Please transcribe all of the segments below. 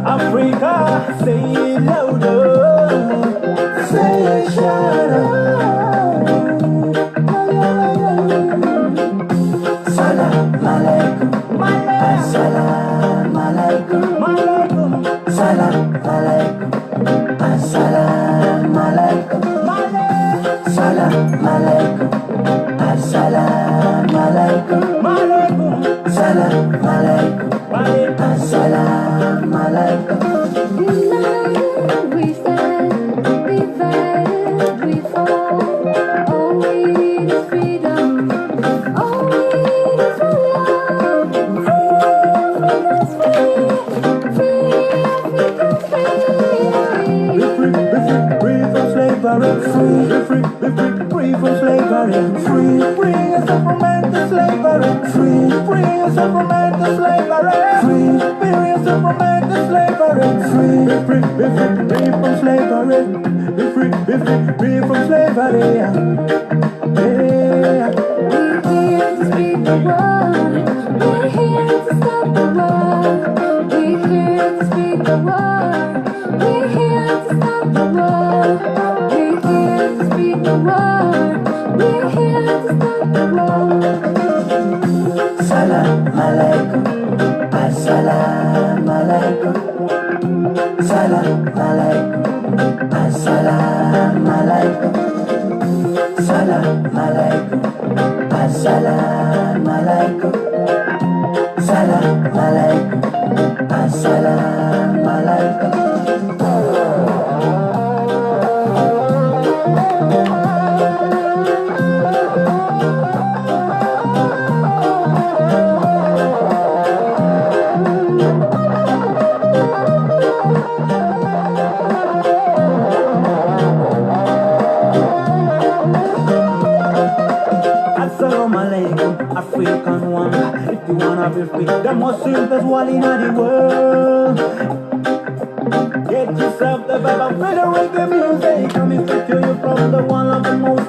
Africa, say it louder. Say Salam alaikum, assalamu alaikum, salam alaikum, assalamu alaikum, salam alaikum, assalamu alaikum, salam alaikum, assalamu alaikum. United we stand, divided we fall. All we need is freedom. All we need is love. Free from slavery, free from slavery, free yourself from mental slavery, free yourself from mental slavery, free yourself from mental slavery, free from slavery, free from slavery. Yeah. We're here to speak the word. We're here to stop the war. We're here to speak the word. We're here to stop the war. We're here to speak the word. We're here to stop the war. Salam alaikum, assalamu alaikum, salam alaikum, assalamu alaikum, salam alaikum, assalamu alaikum, salam alaikum, assalamu alaikum. Assalamu alaikum, African one. If you wanna be free, the most simplest one in the world. Get yourself the vibe of the reggae music. Come and secure you from the one of the most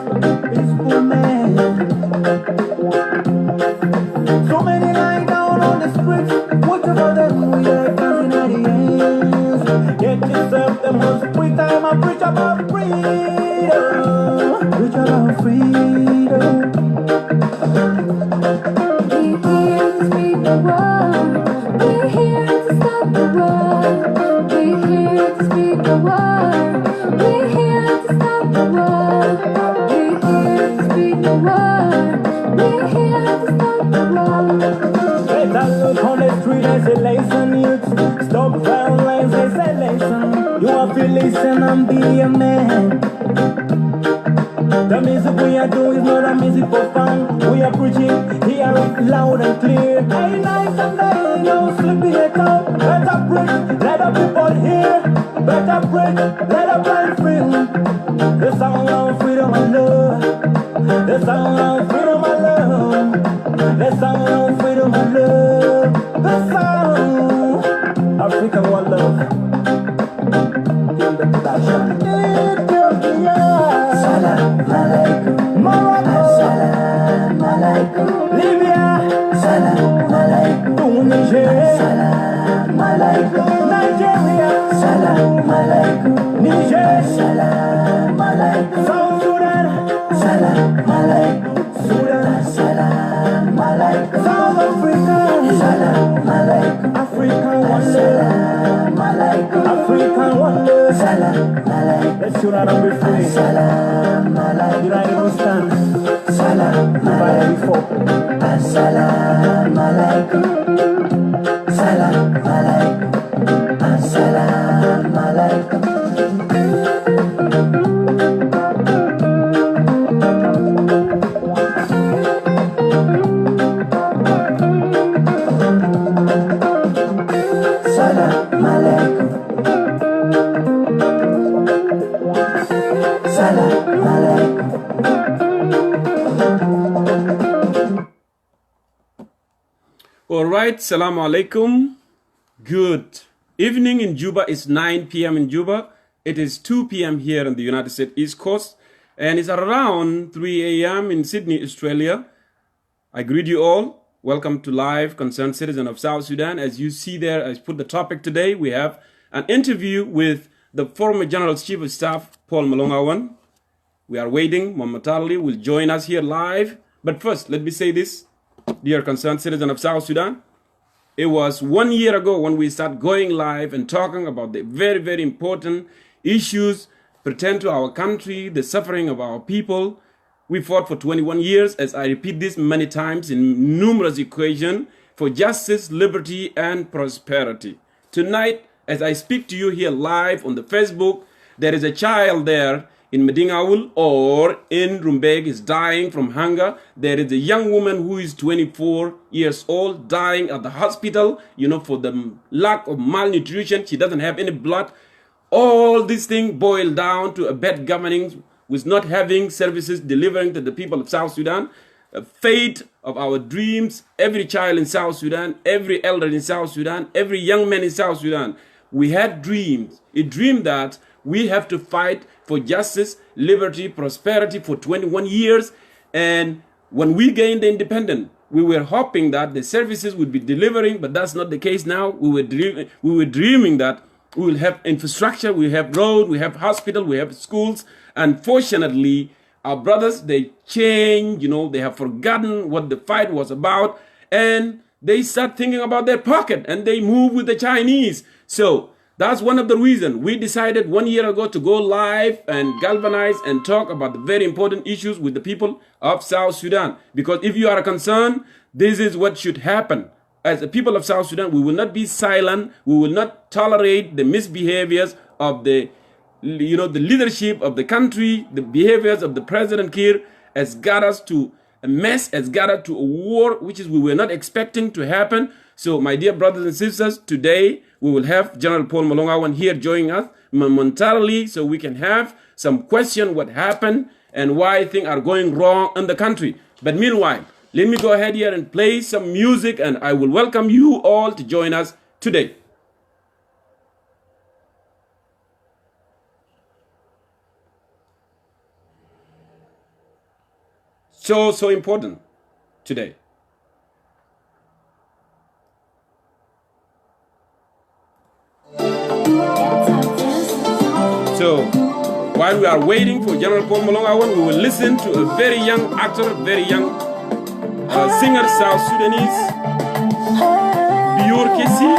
peaceful man. So many lie down on the streets. What about them? We are dancing at the ends. Get yourself the most free time. I preach about freedom. Preach about freedom. We're here to speak the word. We're here to stop the war. We're here to speak the word. We're here to stop the war. We're here to speak the word. We're here to stop the war. Better look on the street, isolation, youth. Stop violence, isolation. You have to listen and be a man. The music we are doing is not a music for fun. We are preaching, hear it loud and clear. Hey, night and day, no sleeping it out. Better preach, let the people hear. Better preach, let the blind feel. The sound of freedom and love. The sound of freedom and love. The sound of freedom and love. The sound. African one love. In the production. Salam alaikum, Morocco. Salam alaikum, Libya. Salam alaikum, Tunisia. Salam alaikum, Nigeria. Salam alaikum, Niger. Salam alaikum, South Sudan. Salam alaikum, Sudan. Salam alaikum, South Africa. Salam alaikum, African wonder. Salam alaikum, African wonder. Salam alaikum, let's unite and be free. Salam alaikum, united we stand. Salam alaikum, before. Assalamu alaikum, salam alaikum, assalamu alaikum. All right, Assalamu alaikum. Good Evening in Juba is 9 p.m. in Juba. It is 2 p.m. here in the United States East Coast. And it's around 3 a.m. in Sydney, Australia. I greet you all. Welcome to Live Concerned Citizen of South Sudan. As you see there, I put the topic today. We have an interview with the former General Chief of Staff, Paul Malong Awan. We are waiting. Momentarily will join us here live. But first, let me say this, dear concerned citizen of South Sudan. It was 1 year ago when we started going live and talking about the very, very important issues pertain to our country, the suffering of our people. We fought for 21 years, as I repeat this many times in numerous occasions, for justice, liberty, and prosperity. Tonight, as I speak to you here live on the Facebook, there is a child there in Medingawul or in Rumbeg is dying from hunger. There is a young woman who is 24 years old dying at the hospital, for the lack of malnutrition. She doesn't have any blood. All these things boil down to a bad governing with not having services delivering to the people of South Sudan. A fate of our dreams, every child in South Sudan, every elder in South Sudan, every young man in South Sudan. We had dreams, a dream that we have to fight for justice, liberty, prosperity for 21 years. And when we gained the independence, we were hoping that the services would be delivering, but that's not the case now. We were dreaming that we will have infrastructure, we have road, we have hospital, we have schools. Unfortunately, our brothers, they change, they have forgotten what the fight was about, and they start thinking about their pocket, and they move with the Chinese. So that's one of the reasons we decided 1 year ago to go live and galvanize and talk about the very important issues with the people of South Sudan. Because if you are concerned, this is what should happen. As the people of South Sudan, we will not be silent. We will not tolerate the misbehaviors of the leadership of the country. The behaviors of the President Kiir has got us to a mess, has got us to a war, which is we were not expecting to happen. So, my dear brothers and sisters, today we will have General Paul Malong Awan here joining us momentarily so we can have some question what happened and why things are going wrong in the country. But meanwhile, let me go ahead here and play some music, and I will welcome you all to join us today. So important today. So, while we are waiting for General Paul Malong Awan, we will listen to a very young actor, very young singer, South Sudanese, Biur Kisi.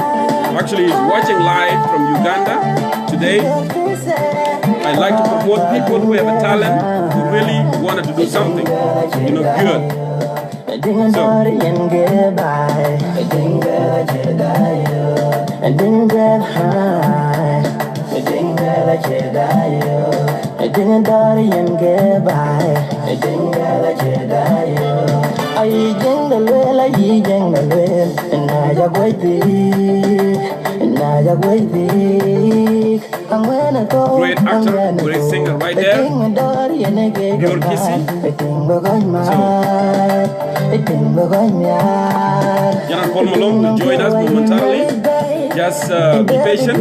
Actually, he's watching live from Uganda today. I like to promote people who have a talent, who really wanted to do something, good. Great actor, great singer right there. Biur Kisi. General Paul Malong will join us momentarily. Just be patient.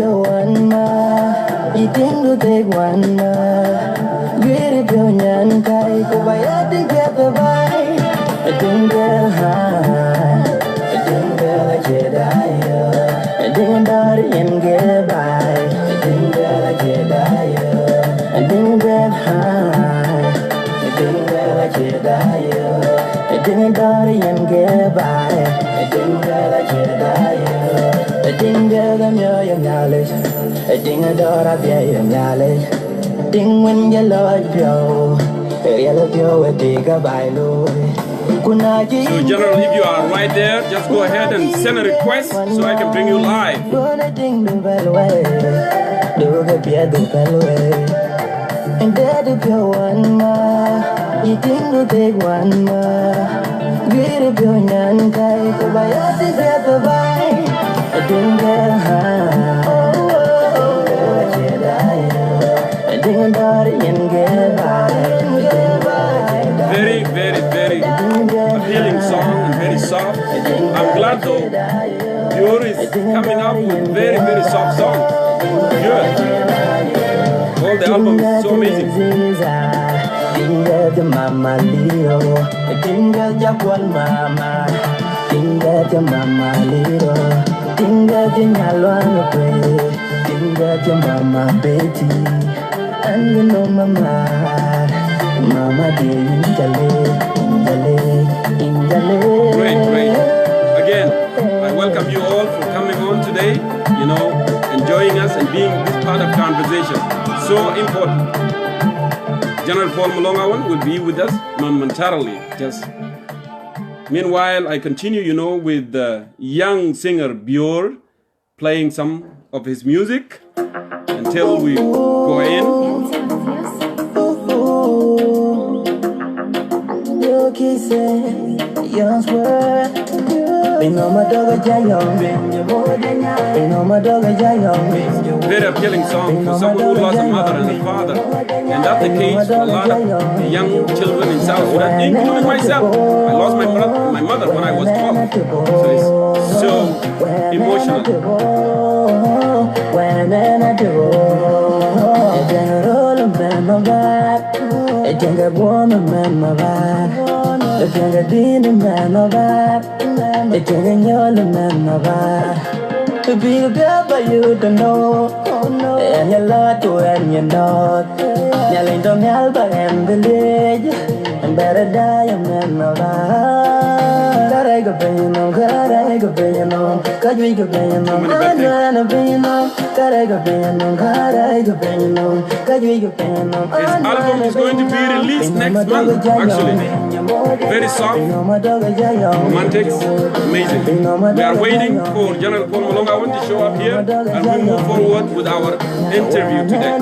So, General, if you are right there, just go ahead and send a request so I can bring you live. Very, very, very appealing song and very soft. I'm glad though, Biur is coming up with very, very very soft song. Good. All the album is so amazing. Mama Leo, Tinga Japan Mama, Tinga Mama Leo, Tinga Jinalwana Pray, Tinga Mama Betty, and you know Mama, Mama Great, great. Again, I welcome you all for coming on today, enjoying us and being this part of conversation. So important. General Paul Malong Awan will be with us momentarily. Meanwhile, I continue, with the young singer Björn playing some of his music until we go in. Very appealing song for someone who lost a mother and a father. And that's the case for a lot of young children in South Sudan, including myself. I lost my mother when I was 12. So it's so emotional. To be a devil you don't know, and your lot to end your dog. Yelling to help and village, and better die a man of that. I go paying on, God, I go paying on, God, we go paying on, I'm paying on, God, I go paying on, God, I go paying on, God, we go paying on. His album is going to be released next month, actually. Very soft, romantic, amazing. We are waiting for General Paul Malong Awan to show up here, and we move forward with our interview today.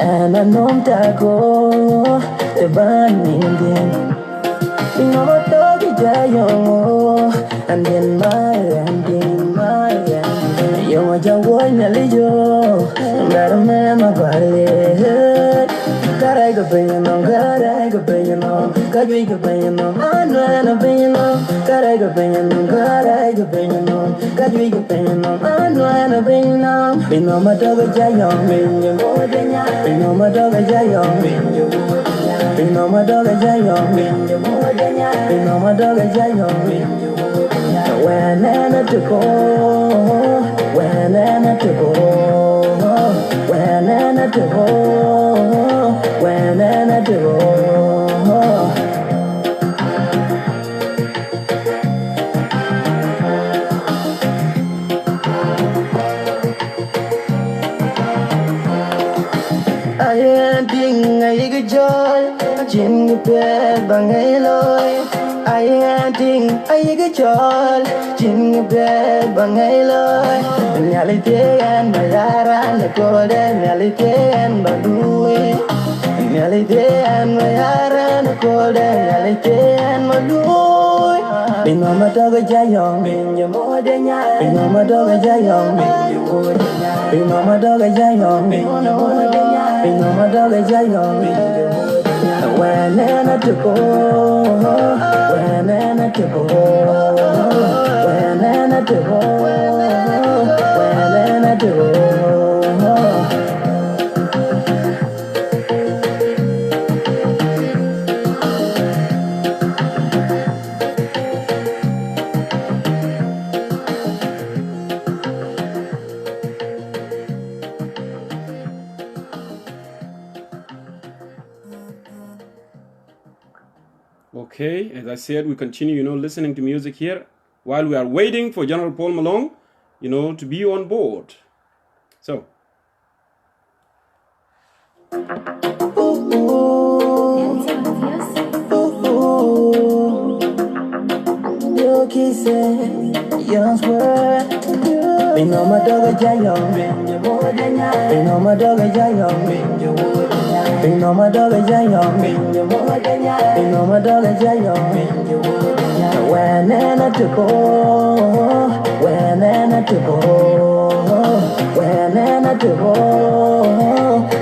And I know taco the burning Mama dog and then my ending, you want your one, yo, that a man, my body. God, I go paying on, God, I go paying on, God, we go paying on, I'm not paying on, God, I go paying on, God, I go paying on, God, we go paying on, I'm not paying on. We know my dog is young, we know my dog is young, we know my dog is young, we know my dog is young. When I to go, when I to go, when I to go, when I to go. I ain't thing I get joy, Jim bed bangaloy. I ain't thing I get joy, Jim bed bangaloy. Reality and my yara and the golden reality and Baloo. Reality and my yara and the golden reality and Baloo. We know my dog is young, we know my dog is young, we know my dog is young, we know my dog is young. When I to go, when I to go, when I to go, when I to go. Okay, as I said, we continue, listening to music here while we are waiting for General Paul Malong, to be on board. So. Your kisses, young swear. We know my dog is young, we know my dog is young, we know my dog is young, we know my dog is young. When I to go, when I to go,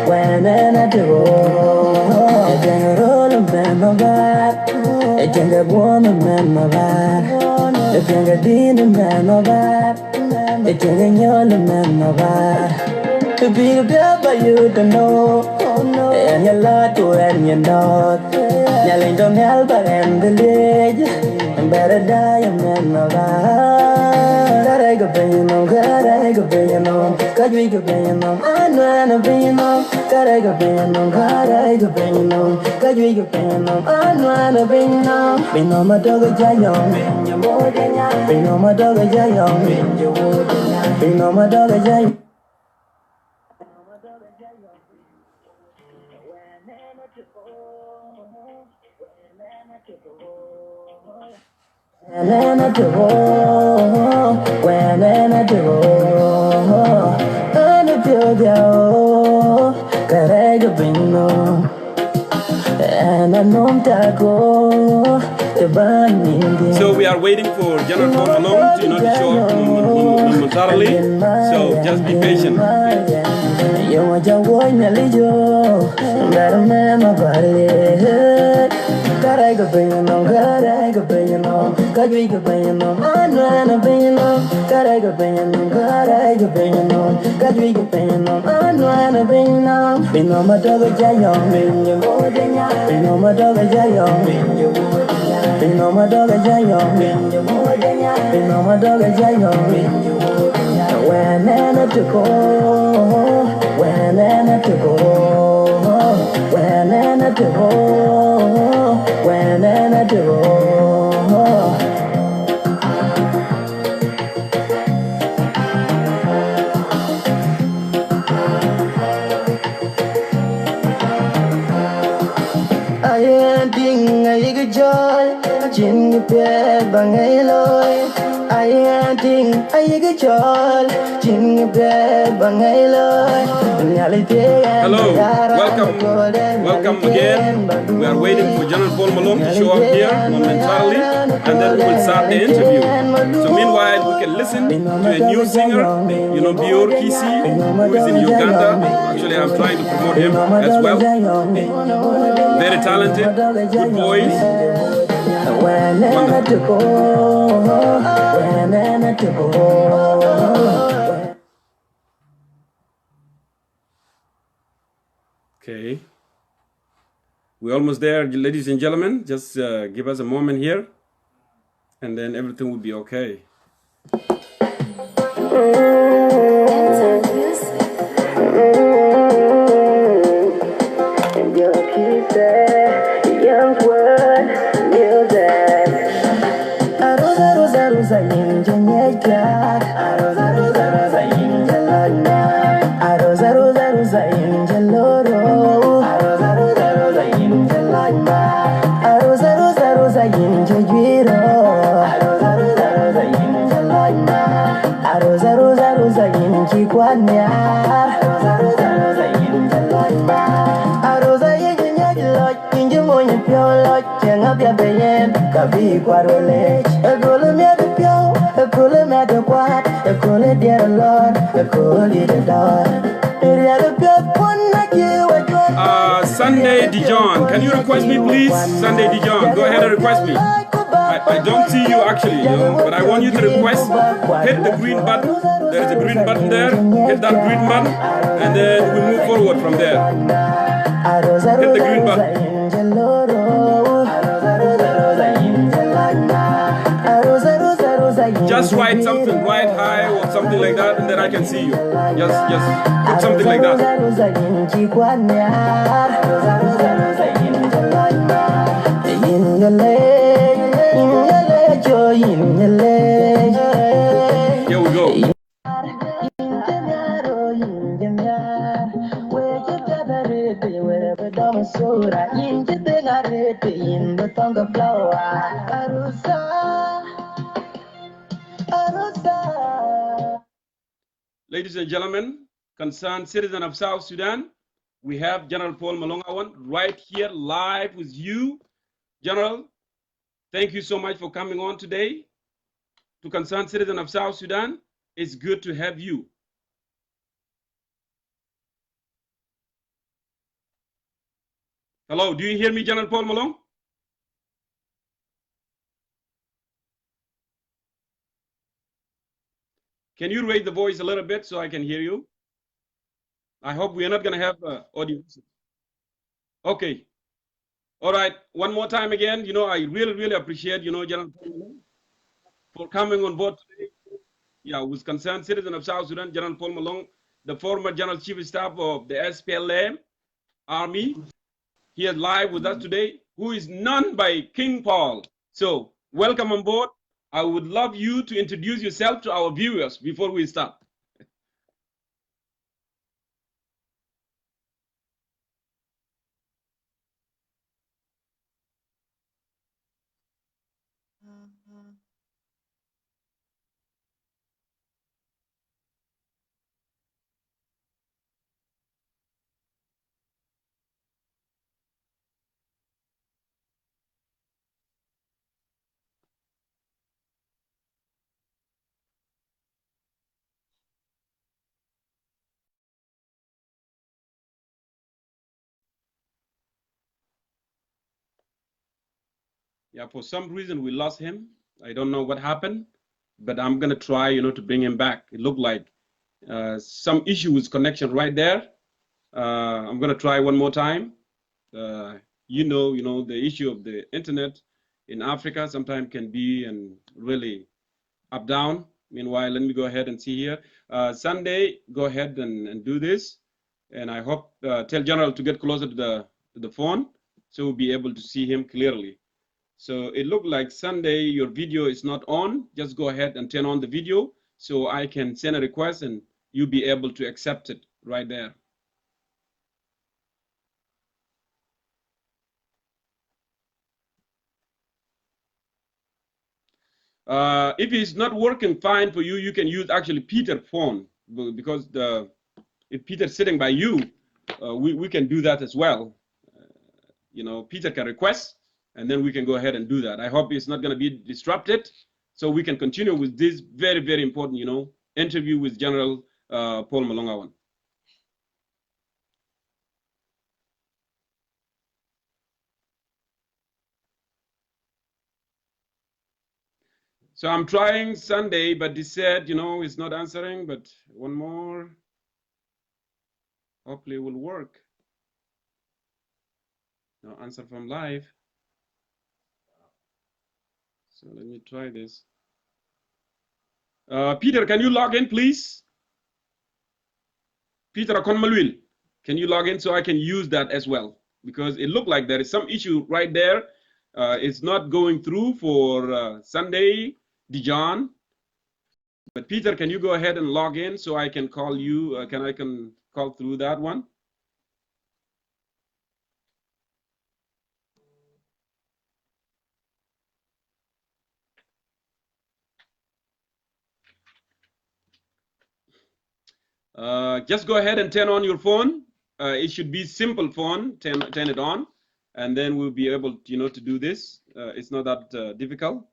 when I do, I can roll a man of that. I can get woman man of that. I can get dinner man of that. I can get your man of that. To be a by you to know, and your lot to end your dog. Yelling don't help but end the ledge, and better die a man of that. I go paying on, God, I go paying on, God, we go paying on, I know I'm paying on, God, I go paying on, God, I go paying on, God, we go paying on, I know I'm paying on. Been on my dog a giant, been on my dog a giant, been on my dog a giant. When I do, when I do, and I do, carrega bino, and I know taco, the bunny. So we are waiting for General Paul Malong to show up momentarily. So just be patient. You want your boy, Nelly, better man, my body. I go paying on, God, I go paying on, God, we go paying on, I know I'm paying on, God, I go paying on, God, I go paying on, God, we go paying on, I know I'm paying on. Been on my dog a giant, been on my dog a giant, been on my dog a giant, been on my dog a giant. When I to go, when I to go, when I to go, when I to go. I ain't think I get joy, chin the bed, bang a loy. I ain't think I get joy, chin the bed, bang a loy. Hello, welcome again. We are waiting for General Paul Malong to show up here momentarily, and then we will start the interview. So meanwhile, we can listen to a new singer, Bior Kisi, who is in Uganda. Actually, I'm trying to promote him as well. Very talented, good voice. Okay, we're almost there, ladies and gentlemen. Just give us a moment here, and then everything will be okay. Sunday Dijon, can you request me, please? Sunday Dijon, go ahead and request me. I don't see you actually, but I want you to request. Hit the green button. There is a green button there. Hit that green button, and then we move forward from there. Hit the green button. Just write something, write hi or something like that, and then I can see you. Just put something like that. Here we go. Ladies and gentlemen, concerned citizen of South Sudan, we have General Paul Malong Awan right here live with you. General, thank you so much for coming on today. To concerned citizen of South Sudan, it's good to have you. Hello, do you hear me, General Paul Malong? Can you raise the voice a little bit so I can hear you? I hope we are not going to have audio. Okay. All right. One more time again. I really, really appreciate, General Paul Malong for coming on board today. Yeah, with concerned citizen of South Sudan, General Paul Malong, the former General Chief of Staff of the SPLM Army, here live with us today, who is none by King Paul. So, welcome on board. I would love you to introduce yourself to our viewers before we start. Yeah, for some reason we lost him. I don't know what happened, but I'm gonna try, to bring him back. It looked like some issue with connection right there. I'm gonna try one more time. The issue of the internet in Africa sometimes can be and really up down. Meanwhile, let me go ahead and see here. Sunday, go ahead and do this, and I hope tell General to get closer to the phone so we'll be able to see him clearly. So it looked like Sunday, your video is not on. Just go ahead and turn on the video so I can send a request and you'll be able to accept it right there. If it's not working fine for you, you can use actually Peter's phone because if Peter's sitting by you, we can do that as well. Peter can request and then we can go ahead and do that. I hope it's not going to be disrupted so we can continue with this very, very important, interview with General Paul Malong Awan. So I'm trying Sunday, but he said, it's not answering, but one more. Hopefully it will work. No answer from live. So let me try this. Peter, can you log in, please? Peter Akonmalwil, can you log in so I can use that as well? Because it looked like there is some issue right there. It's not going through for Sunday, Dijon. But Peter, can you go ahead and log in so I can call you? I can call through that one? Just go ahead and turn on your phone. It should be simple phone. Turn it on, and then we'll be able, to do this. It's not that difficult.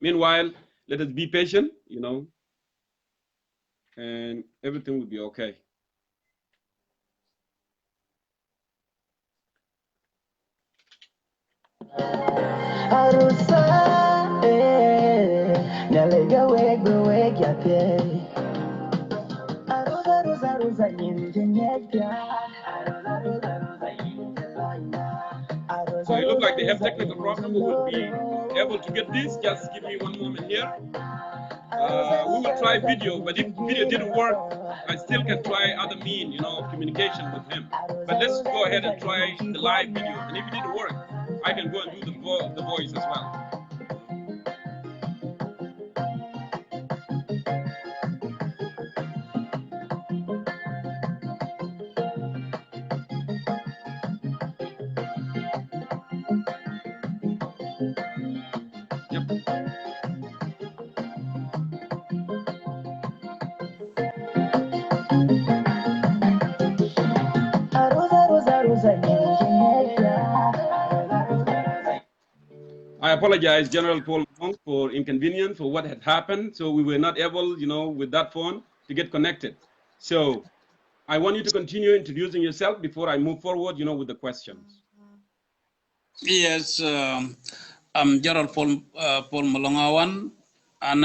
Meanwhile, let us be patient, and everything will be okay. So it looks like they have technical problem. We will be able to get this. Just give me one moment here. We will try video, but if video didn't work, I still can try other means, of communication with him. But let's go ahead and try the live video. And if it didn't work, I can go and do the voice as well. I apologize, General Paul Malong, for inconvenience for what had happened. So we were not able, with that phone to get connected. So I want you to continue introducing yourself before I move forward, with the questions. Yes, I'm General Paul Malong Awan, and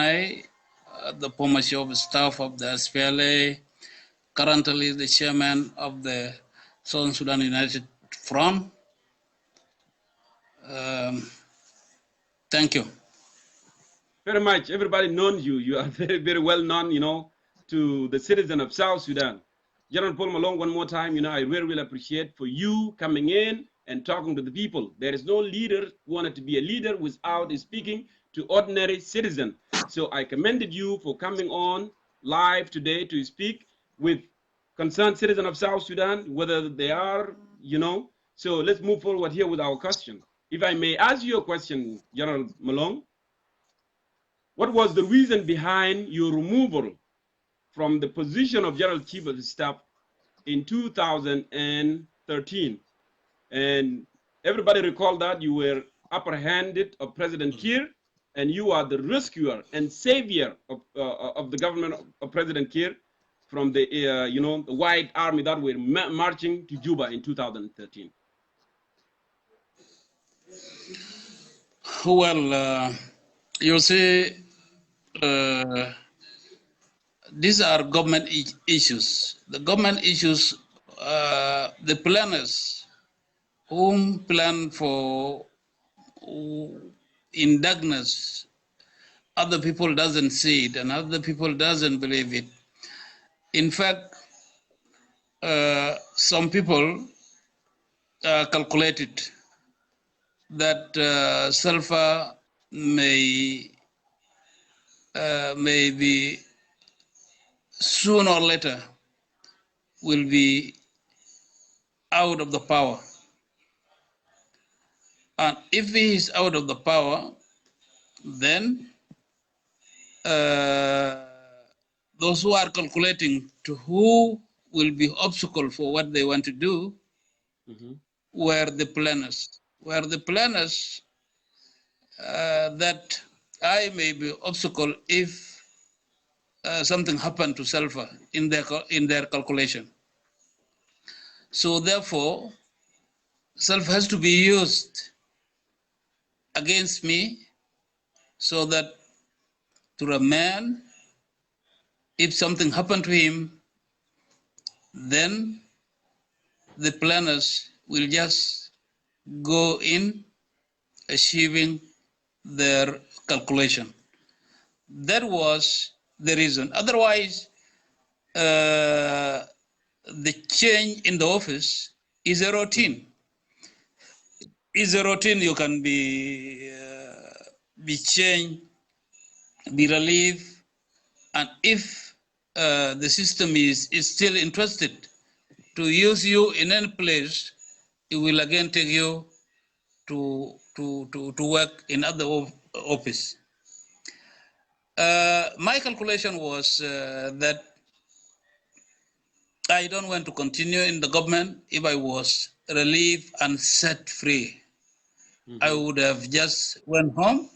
the former chief of staff of the SPLA, currently the chairman of the Southern Sudan United Front. Thank you. Very much. Everybody knows you. You are very, very well known, to the citizen of South Sudan. General Paul Malong, one more time, I really, really appreciate for you coming in and talking to the people. There is no leader who wanted to be a leader without speaking to ordinary citizen. So I commended you for coming on live today to speak with concerned citizen of South Sudan, whether they are, So let's move forward here with our question. If I may ask you a question, General Malong, what was the reason behind your removal from the position of General Chief of Staff in 2013? And everybody recall that you were upper-handed of President Kiir, and you are the rescuer and savior of the government of President Kiir from the the White Army that were marching to Juba in 2013. Well, you see, these are government issues. The government issues, the planners whom plan for in darkness, other people doesn't see it and other people doesn't believe it. In fact, some people calculated that sulfur may be sooner or later will be out of the power. And if he is out of the power, then those who are calculating to who will be obstacle for what they want to do were the planners. Were the planners that I may be obstacle if something happened to sulfur in their calculation. So therefore, sulfur has to be used against me so that to a man, if something happened to him, then the planners will just go in achieving their calculation. That was the reason. Otherwise, the change in the office is a routine. Is a routine. You can be changed, be relieved, and if the system is still interested to use you in any place, it will again take you to work in other office. My calculation was that I don't want to continue in the government. If I was relieved and set free, I would have just went home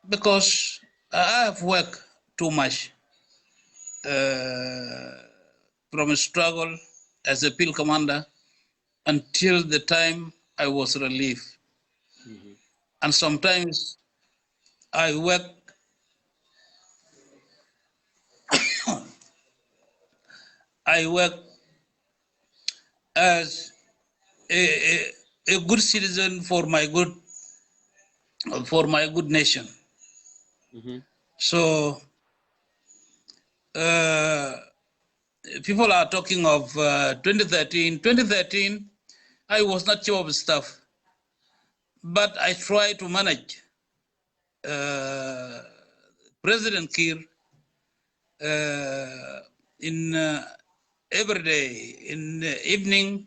because I have worked too much from a struggle as a field commander until the time I was relieved. And sometimes I work as a good citizen for my good nation. So people are talking of 2013. 2013, I was not chief of staff, but I tried to manage President Kiir in every day. In the evening,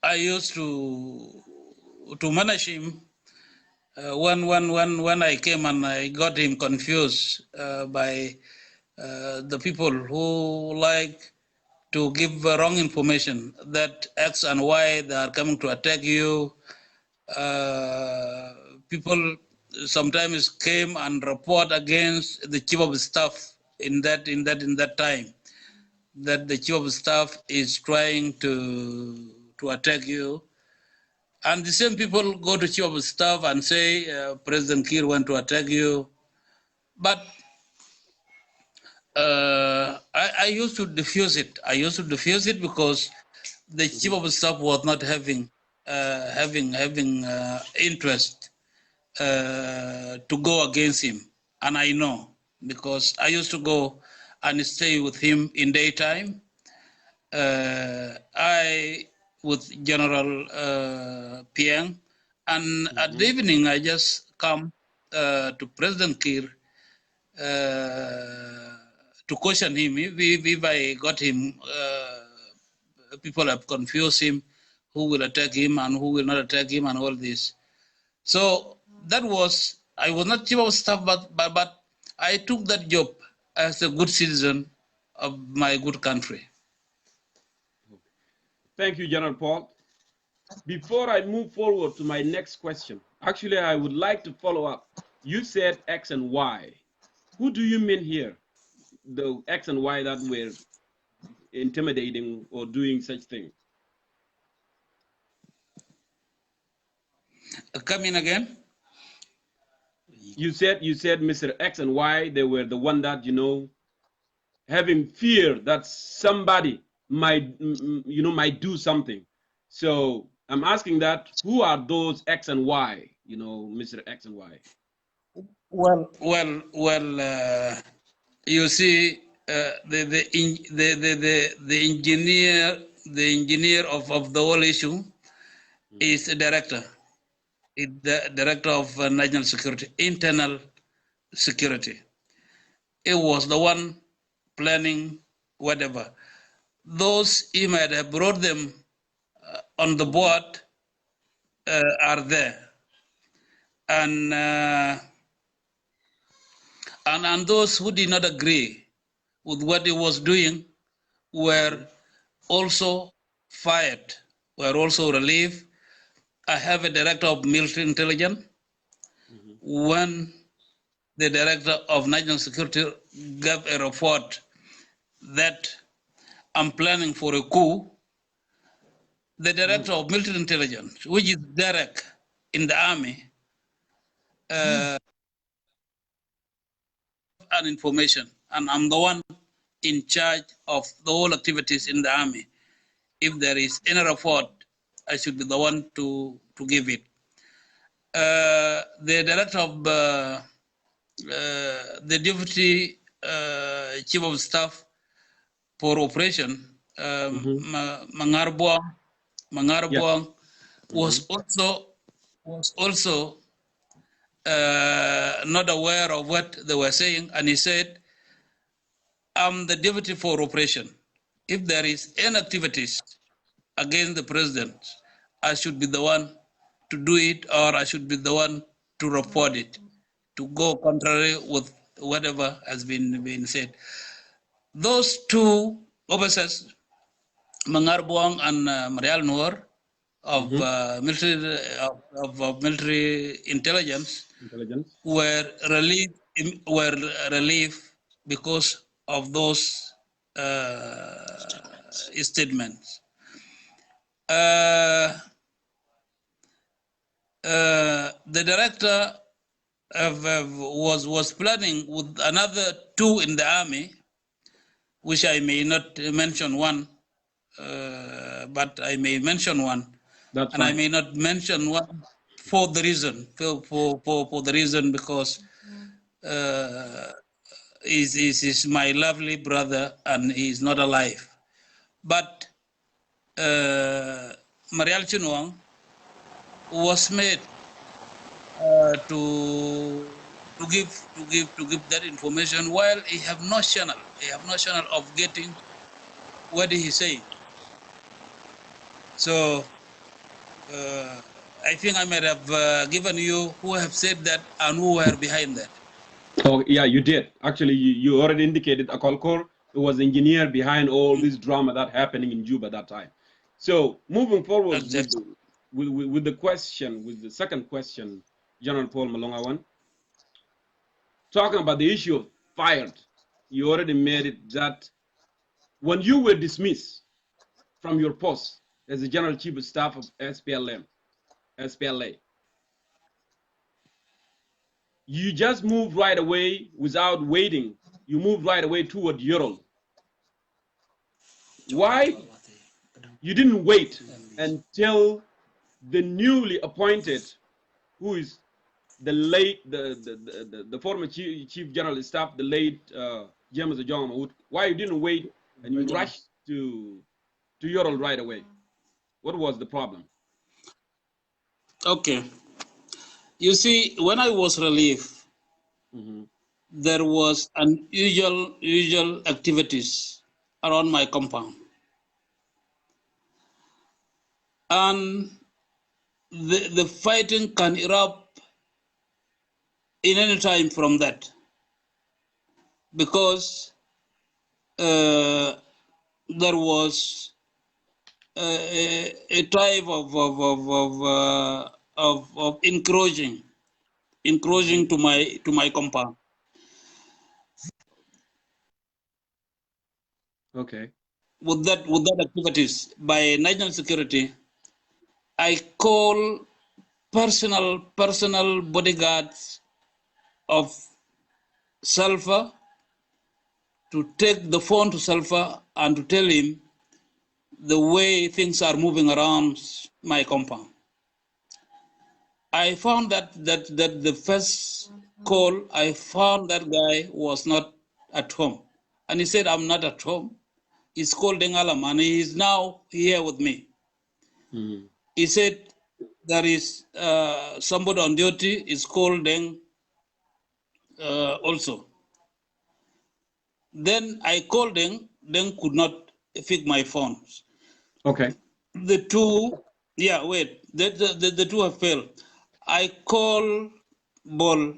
I used to manage him. When I came and I got him confused by the people who like to give wrong information that X and Y they are coming to attack you. People sometimes came and report against the chief of staff in that time. that the chief of staff is trying to attack you. And the same people go to chief of staff and say, President Kiir want to attack you. But I used to diffuse it. I used to diffuse it because the chief of staff was not having interest to go against him, and I know because I used to go and stay with him in daytime. I with General Pieng, and at the evening I just come to President Kiir to question him. If I got him, people have confused him, who will attack him and who will not attack him, and all this. So that was, I was not chief of staff, but I took that job as a good citizen of my good country. Thank you, General Paul. Before I move forward to my next question, actually, I would like to follow up. You said X and Y. Who do you mean here? The X and Y that were intimidating or doing such things? Come in again. You said Mr. X and Y, they were the one that, having fear that somebody might, might do something. So I'm asking that, who are those X and Y, Mr. X and Y? Well, you see, the engineer of the whole issue is the director. It's the director of national security, internal security. It was the one planning whatever. Those he might have brought them on the board are there, and those who did not agree with what he was doing were also fired, were also relieved. I have a director of military intelligence. When the director of national security gave a report that I'm planning for a coup, the director of military intelligence, which is Derek in the army, and information, and I'm the one in charge of the whole activities in the army. If there is any report, I should be the one to give it. The director of the deputy chief of staff for operation, Mangarboang, was also not aware of what they were saying, and he said, I'm the deputy for operation. If there is any activities against the president, I should be the one to do it, or I should be the one to report it, to go contrary with whatever has been said. Those two officers, Mangarboang and Marial Noor of military intelligence, were relieved because of those statements. The director was planning with another two in the army, which I may not mention one, but I may mention one. That's and fine. I may not mention one for the reason, for the reason because he's my lovely brother and he's not alive. But Marial Chinwang was made to give that information while he have no channel. He have no channel of getting what he say. So I think I might have given you who have said that and who were behind that. Oh, yeah, you did. Actually, you already indicated Akolkor was the engineer behind all this drama that happening in Juba that time. So moving forward Exactly. with the question, with the second question, General Paul Malong Awan, talking about the issue of fired, you already made it that when you were dismissed from your post as the General Chief of Staff of SPLA, you just moved right away without waiting. You moved right away toward Ural. Why you didn't wait until the newly appointed, who is the former Chief General of Staff, the late James Ajong Mahmoud? Why you didn't wait and you rushed to Ural right away? What was the problem? Okay. You see, when I was relieved, there was usual activities around my compound. And the fighting can erupt in any time from that, because there was a type of encroaching to my compound. Okay. With that activities by national security, I call personal bodyguards of Sulfur to take the phone to Sulfur and to tell him the way things are moving around my compound. I found that the first call, I found that guy was not at home. And he said, I'm not at home. He's called Dengalam and he is now here with me. He said, there is somebody on duty, is called Deng also. Then I called Deng could not pick my phone. Okay. The two, the two have failed. I call Bolwek,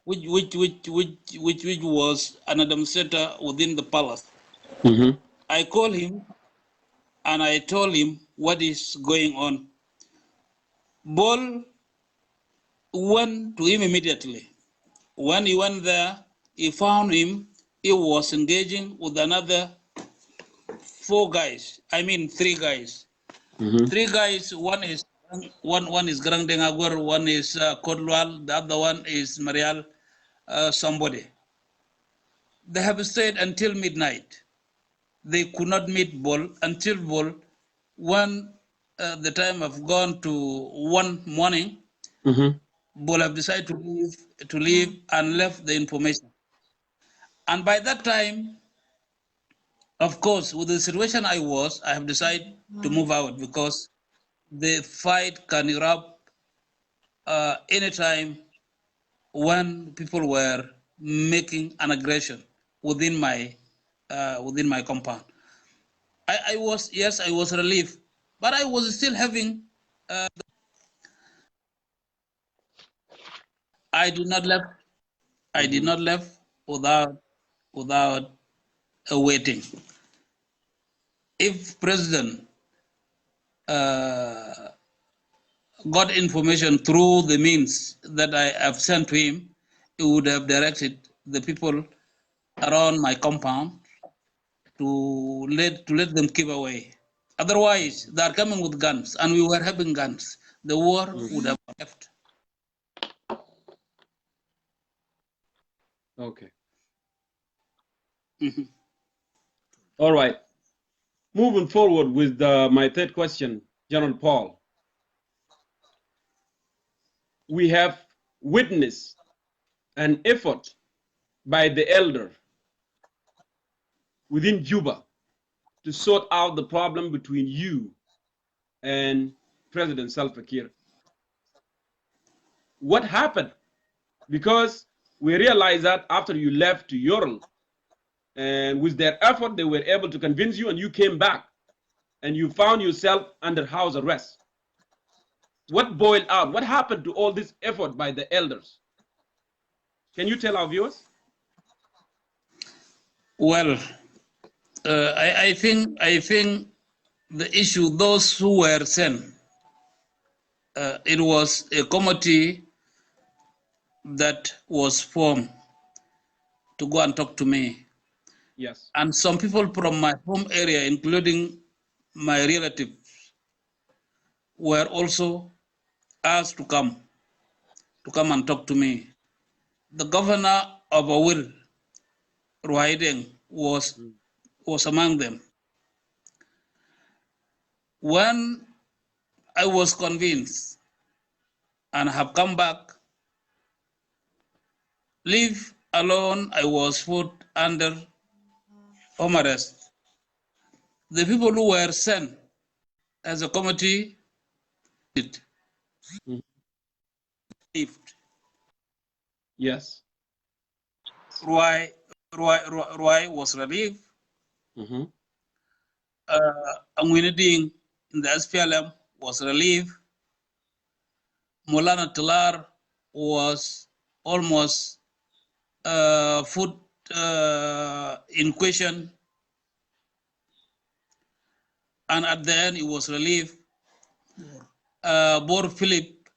which was an administrator within the palace. I called him and I told him what is going on. Bol went to him immediately. When he went there, he found him. He was engaging with another three guys. 3 guys. One is Grang Dengagur, one is Kodlwal, the other one is Marial somebody. They have stayed until midnight. They could not meet Bol until Bol, when the time have gone to 1 morning. Bol have decided to leave and left the information. And by that time, of course, with the situation I have decided to move out, because the fight can erupt anytime when people were making an aggression within my compound. I was relieved, but I was still having. I did not left without waiting. If President got information through the means that I have sent to him, he would have directed the people around my compound to let them keep away. Otherwise, they are coming with guns, and we were having guns. The war would have left. Okay. All right. Moving forward with my third question, General Paul. We have witnessed an effort by the elder within Juba to sort out the problem between you and President Salva Kiir. What happened? Because we realized that after you left to Ural, and with their effort, they were able to convince you, and you came back, and you found yourself under house arrest. What boiled out? What happened to all this effort by the elders? Can you tell our viewers? Well, I think the issue, those who were sent, it was a committee that was formed to go and talk to me. Yes. And some people from my home area, including my relatives, were also asked to come and talk to me. The governor of Awil, Ruaideng, was among them. When I was convinced and have come back, leave alone, I was put under home arrest. The people who were sent as a committee, Mm. relieved. Yes. Ruai was relieved. Mm-hmm. Angwiniding in the SPLM was relieved. Molana Talar was almost put in question, and at the end he was relieved. Bor Philip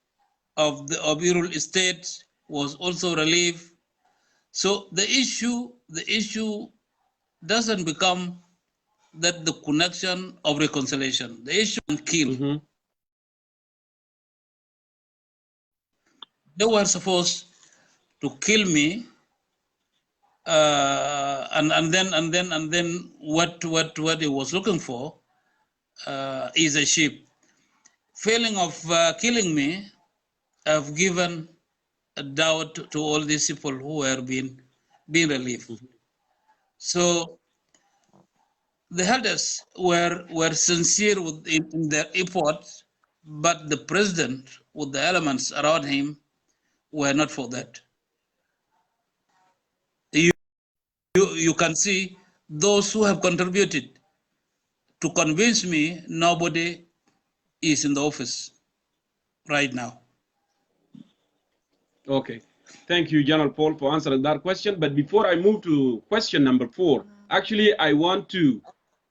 of Irul Estate was also relieved. So the issue doesn't become that the connection of reconciliation. The issue and kill. Mm-hmm. They were supposed to kill me, and then what he was looking for is a sheep. Failing of killing me, have given a doubt to all these people who were being relieved. Mm-hmm. So the elders were sincere in their efforts, but the president with the elements around him were not for that. You can see those who have contributed to convince me nobody is in the office right now. Okay. Thank you, General Paul, for answering that question. But before I move to question number 4, actually, I want to,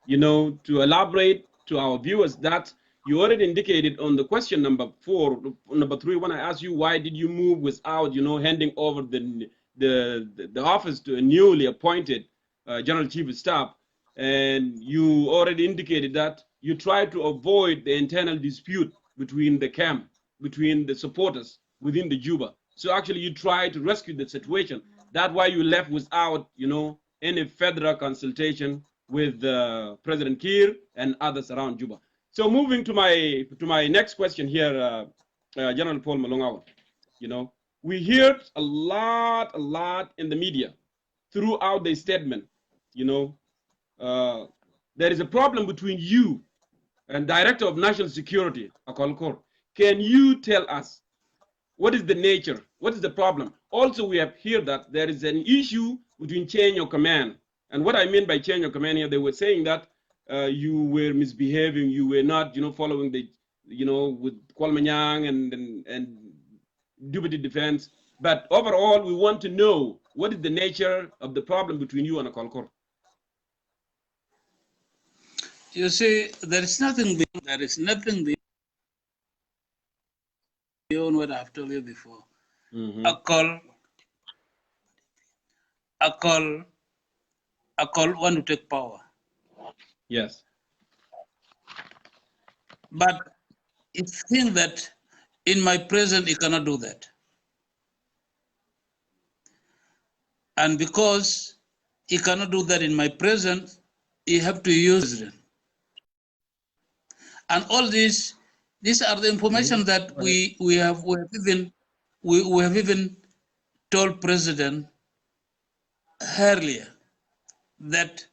to elaborate to our viewers that you already indicated on the question number 3, when I asked you why did you move without, handing over the office to a newly appointed General Chief of Staff, and you already indicated that you tried to avoid the internal dispute between the camp, between the supporters within the Juba. So actually, you try to rescue the situation. That's why you left without, any federal consultation with President Kiir and others around Juba. So moving to my next question here, General Paul Malong, we heard a lot in the media throughout the statement. There is a problem between you and Director of National Security, Akolkor. Can you tell us what is the nature? What is the problem? Also, we have heard that there is an issue between change of command. And what I mean by change of command here, they were saying that you were misbehaving, you were not, following the, with Kwalmanyang and deputy defense. But overall, we want to know what is the nature of the problem between you and Akolkor. You see, there is nothing beyond what I've told you before. Mm-hmm. A call want to take power. Yes. But it think that in my presence he cannot do that. And because he cannot do that in my presence, he have to use it. And all these are the information that we have even told President earlier that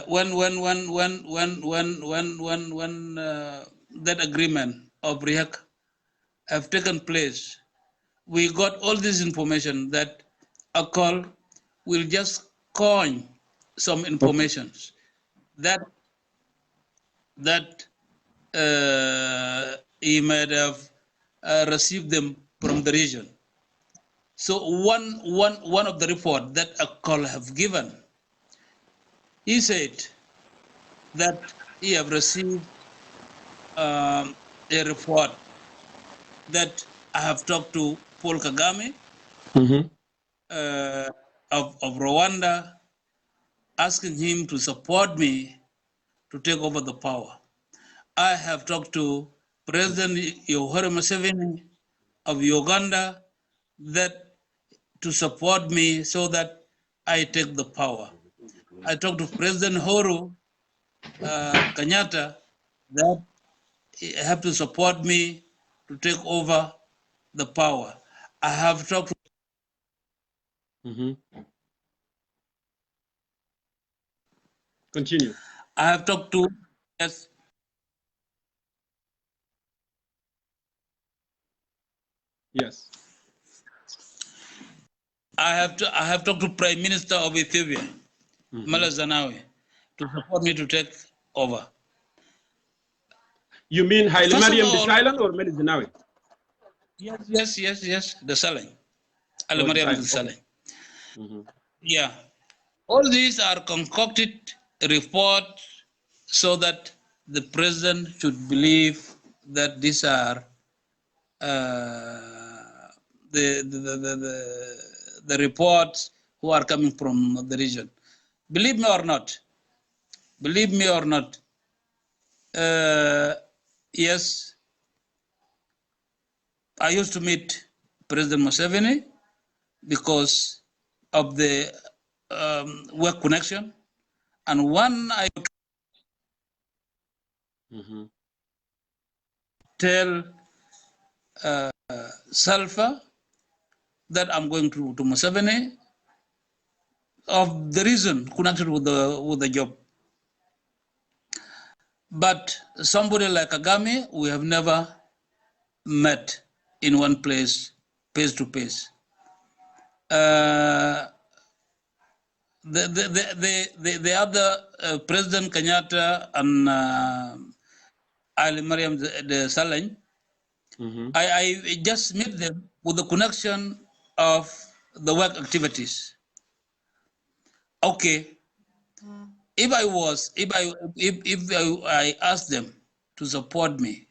when that agreement of RIAC have taken place, we got all this information that a call will just coin some information that he might have received them from the region. So one of the report that a call have given, he said that he have received a report that I have talked to Paul Kagame, Mm-hmm. of Rwanda, asking him to support me to take over the power. I have talked to President Yoweri Museveni of Uganda that to support me so that I take the power. I talked to President Uhuru Kenyatta that he have to support me to take over the power. I have talked. Continue. I have talked to. Yes. Yes. I have talked to Prime Minister of Ethiopia, Meles Zenawi, to support me to take over. You mean Haile First of Mariam all, Desalegn or Meles Zenawi? Yes, the Saleh. Haile Oh, Mariam Desalegn. Desalegn. Yeah. All these are concocted reports so that the president should believe that these are the reports who are coming from the region. Believe me or not, yes, I used to meet President Museveni because of the work connection. And when I tell Salva that I'm going to Museveni of the reason connected with the job. But somebody like Kagame, we have never met in one place, face to face. The other President Kenyatta and Ali Mariam Desalegn, I just met them with the connection of the work activities. Okay, if I asked them to support me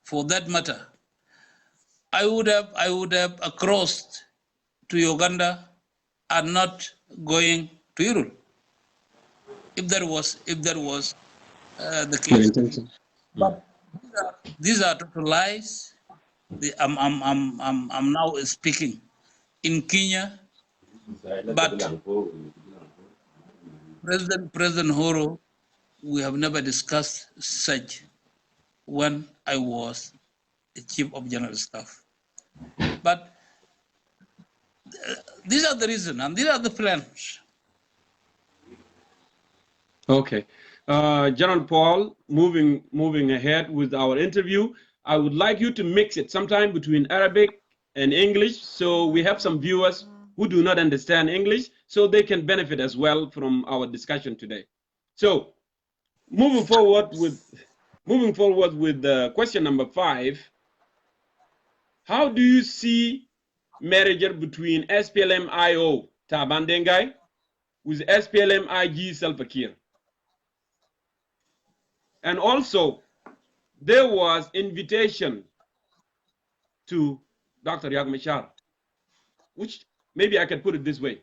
for that matter, I would have crossed to Uganda and not going to Europe. If that was the case, but these are total lies. I'm now speaking in Kenya, but President Uhuru, we have never discussed such when I was the Chief of General Staff. But these are the reasons and these are the plans. Okay. General Paul, moving ahead with our interview, I would like you to mix it sometime between Arabic and English, so we have some viewers who do not understand English, so they can benefit as well from our discussion today. So, moving forward with question number 5, how do you see merger between SPLM-IO Taban Dengai with SPLM-IG Salva Kiir? And also, there was invitation to Dr. Riek Machar, which maybe I can put it this way.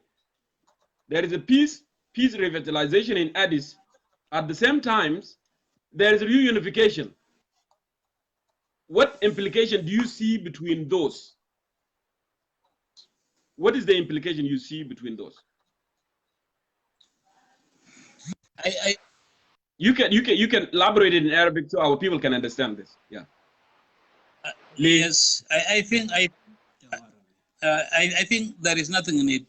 There is a peace revitalization in Addis. At the same time, there is reunification. What implication do you see between those? What is the implication you see between those? You can elaborate it in Arabic so our people can understand this. Yeah. Yes, I think there is nothing in it.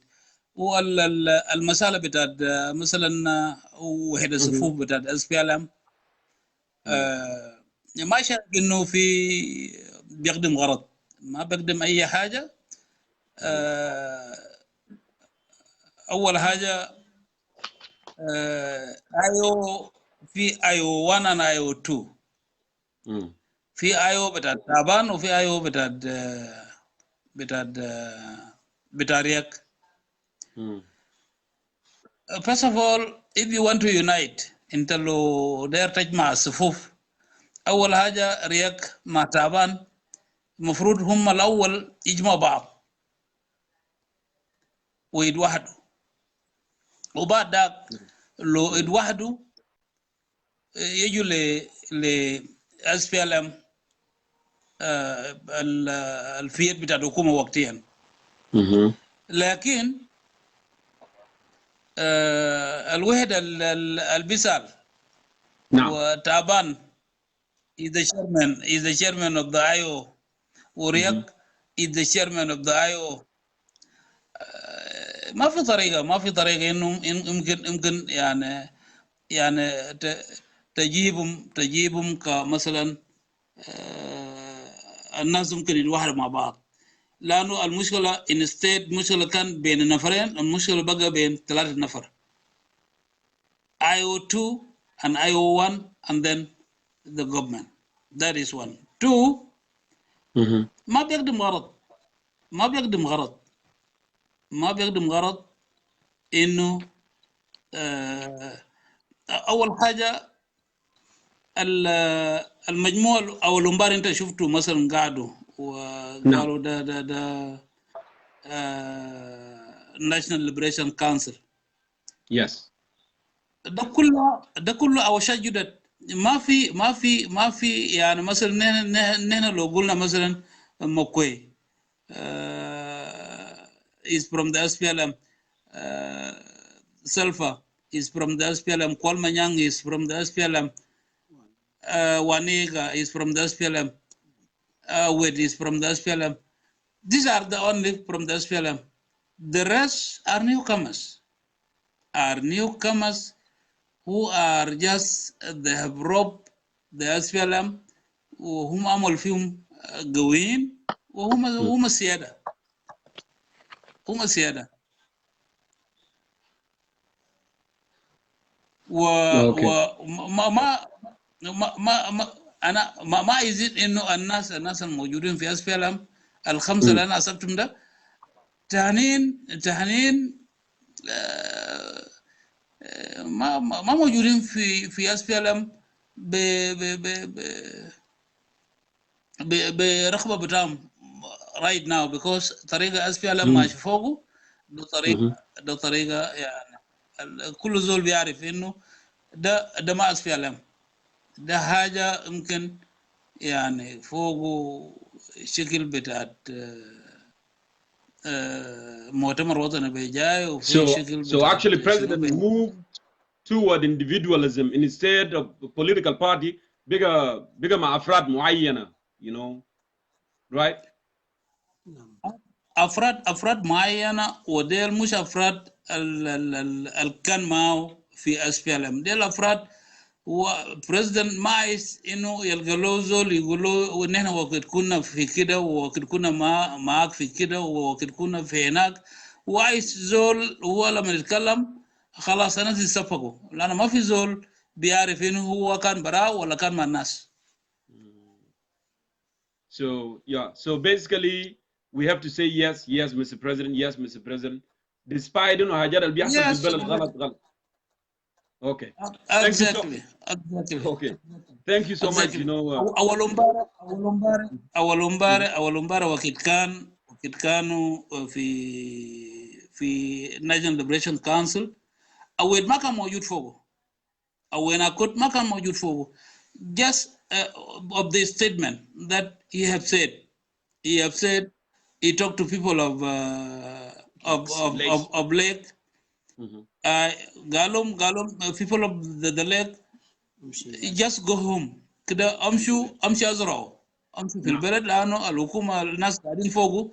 والمسألة بتاعت مثلا وحدة صفوف بتاعت SPLM ما شايف إنه في بيخدم غرض، ما بيخدم أي حاجة. أول حاجة IO في IO 1 and IO 2. في IO بتاعت تابان وفي IO بتاعت رياك. First of all, if you want to unite انت لو داير تجمع الصفوف، أول حاجة رياك مع تابان المفروض هم الأول يجمعوا بعض ويتوحدوا. وبعد ذاك لو اتوحدوا يجوا ل SPLM الفيات بتاع الحكومة وقتيا. لكن الوحدة البسال نعم. وتعبان is the chairman of the IO. ورياك is the chairman of the IO. ما في طريقة إنه يمكن يعني تجيبهم كمثلا الناس ممكن يتوحدوا مع بعض، لأنه المشكلة instead مشكلة كان بين نفرين، المشكلة بقى بين 3 نفر IO2 and IO1 and then the government. That is 1. 2 ما بيقدم غرض إنه أول حاجة المجموع أو الأنبار أنت شفته مثلا قعدوا وقالوا ده National Liberation Council. Yes. ده كله أوشاش جدد. ما في يعني مثلا نحن لو قلنا مثلا مكوي is from the SPLM, Selfa is from the SPLM, Kwalmanyang is from the SPLM, Waniga is from the SPLM, Wed is from the SPLM. These are the only from the SPLM. The rest are newcomers. Who are just they have robbed the SPLM وهم عملوا فيهم قويين وهم السيادة. انا ما يزيد انه الناس الموجودين في SPLM الخمسه اللي انا حسبتهم ده تهنين ما موجودين في SPLM برغبه بتاعهم right now because طريقه SPLM ماشي فوقه ده طريقه يعني كل زول بيعرف انه ده ما SPLM، ده حاجه يمكن يعني فوقه شكل بتاعت مؤتمر وطني بيجاي وفي شكل So actually president moved toward individualism instead of political party bigger مع أفراد معينة, you know, right? افراد معينه وديل مش افراد كان معه في SPLM. ديل افراد وبريزيدنت مايس انه يلقى له زول يقول له ونحن وقت كنا في كده ووقت كنا معاك في كده ووقت كنا في هناك، وعايز زول هو لما يتكلم خلاص الناس يصفقوا، لانه ما في زول بيعرف انه هو كان براه ولا كان مع الناس. So yeah, so basically we have to say yes, Mr. President, yes, Mr. President, despite انه حاجات اللي بيحصل في البلد غلط. Okay. Exactly. Okay. Thank you so much. You know. أول وقت كانوا في National Liberation Council أول ما كان موجود فوقه، أول كنت ما كان موجود فوقه. Just of the statement that he said, he talked to people of Lake. قالهم people of the lake just go home كده امشي ازرعوا امشي في البلد، لانه الحكومه الناس قاعدين فوقه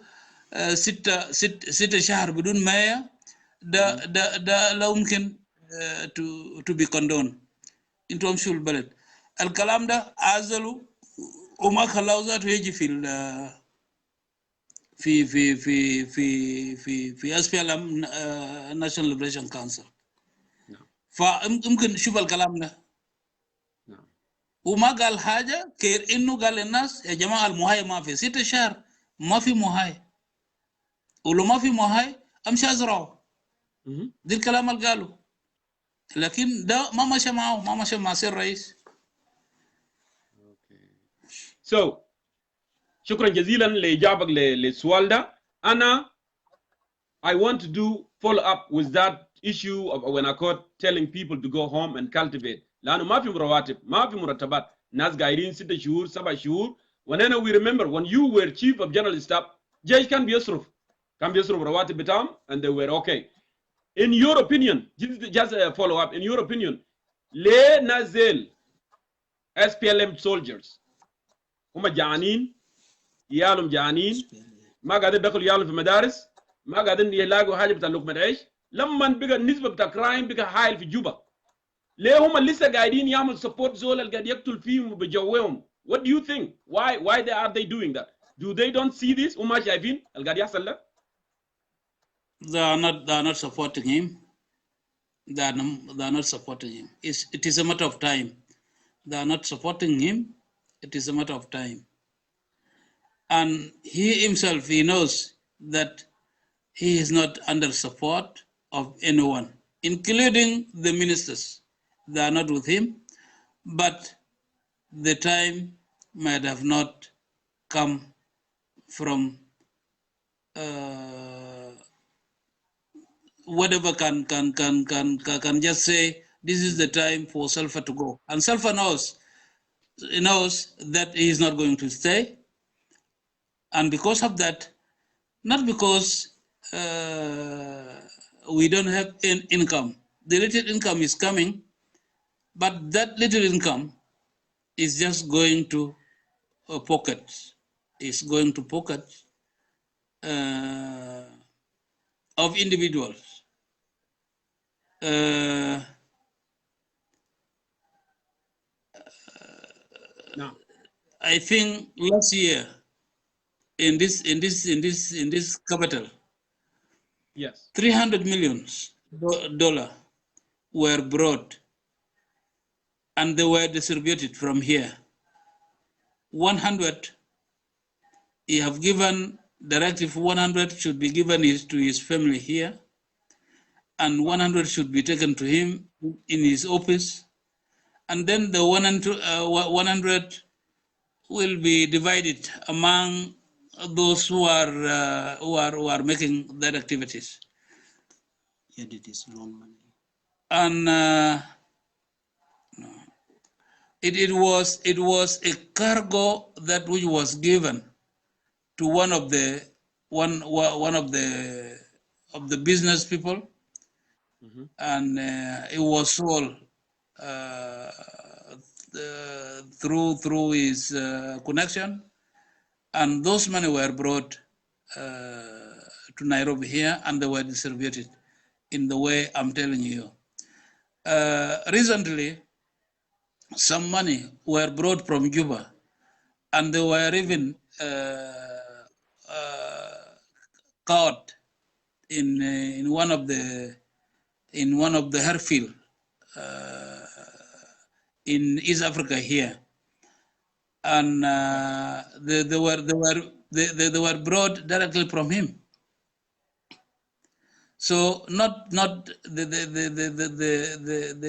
6 شهر بدون مياه. ده لا يمكن to be condoned. انتوا امشوا البلد. الكلام ده عزلوا وما خلاوا ذاته يجي في SPLM National Liberation Council. فممكن نشوف الكلام ده. وما قال حاجه غير انه قال للناس يا جماعه المهاي ما في 6 شهر ما في مهاي، ولو ما في مهاي امشي ازرعوا. دي الكلام اللي قالوا، لكن ده ما مشى معه، ما مشى مع سير الرئيس. So شكرا جزيلا لإجابك للسؤال ده. أنا I want to do follow up with that issue of when I caught telling people to go home and cultivate. لأنه ما في رواتب, ما في مرتبات. ناس قاعدين 6 شهور 7 شهور. Whenever we remember when you were chief of general staff, جيش كان بيصرف رواتب بتاعهم, and they were okay. In your opinion, just a follow up. In your opinion, ليه نازل SPLM soldiers هم جعانين, يالهم جعانين, ما قاعدين يدخلوا يالهم في مدارس, ما قاعدين يلاقوا حاجه بتاع لقمه عيش, لما بقى النسبه بتاع كرايم بقى هايل في جوبا, ليه هم لسه قاعدين يعملوا سبورت زول اللي قاعد يقتل فيهم وبجوهم? What do you think? Why are they doing that? Do they don't see this? هم شايفين اللي قاعد يحصل ده؟ They are not supporting him. They are not supporting him. It is a matter of time. They are not supporting him. It is a matter of time. And he himself, he knows that he is not under support of anyone, including the ministers. They are not with him, but the time might have not come from whatever can just say this is the time for Sulfur to go. And Sulfur knows that he is not going to stay. And because of that, not because we don't have income. The little income is coming, but that little income is just going to pockets. It's going to pockets of individuals. No. I think last year in this capital, Yes. $300 million were brought and they were distributed from here. 100, he have given directive 100 should be given to his family here, and 100 should be taken to him in his office, and then the 100 will be divided among those who are making that activities. Yet it is loan money. And it was a cargo that which was given to one of the business people, and it was sold through his connection, and those money were brought to Nairobi here, and they were distributed in the way I'm telling you. Recently, some money were brought from Juba, and they were even caught in one of the airfield in East Africa here, and they were brought directly from him. So not the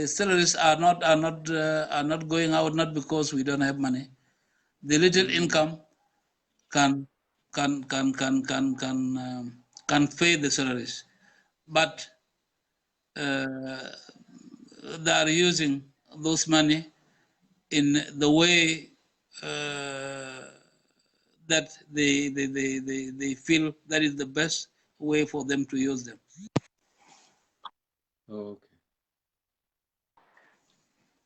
salaries are not going out, not because we don't have money. The little income can pay the salaries, but they are using those money in the way that they feel that is the best way for them to use them. Okay.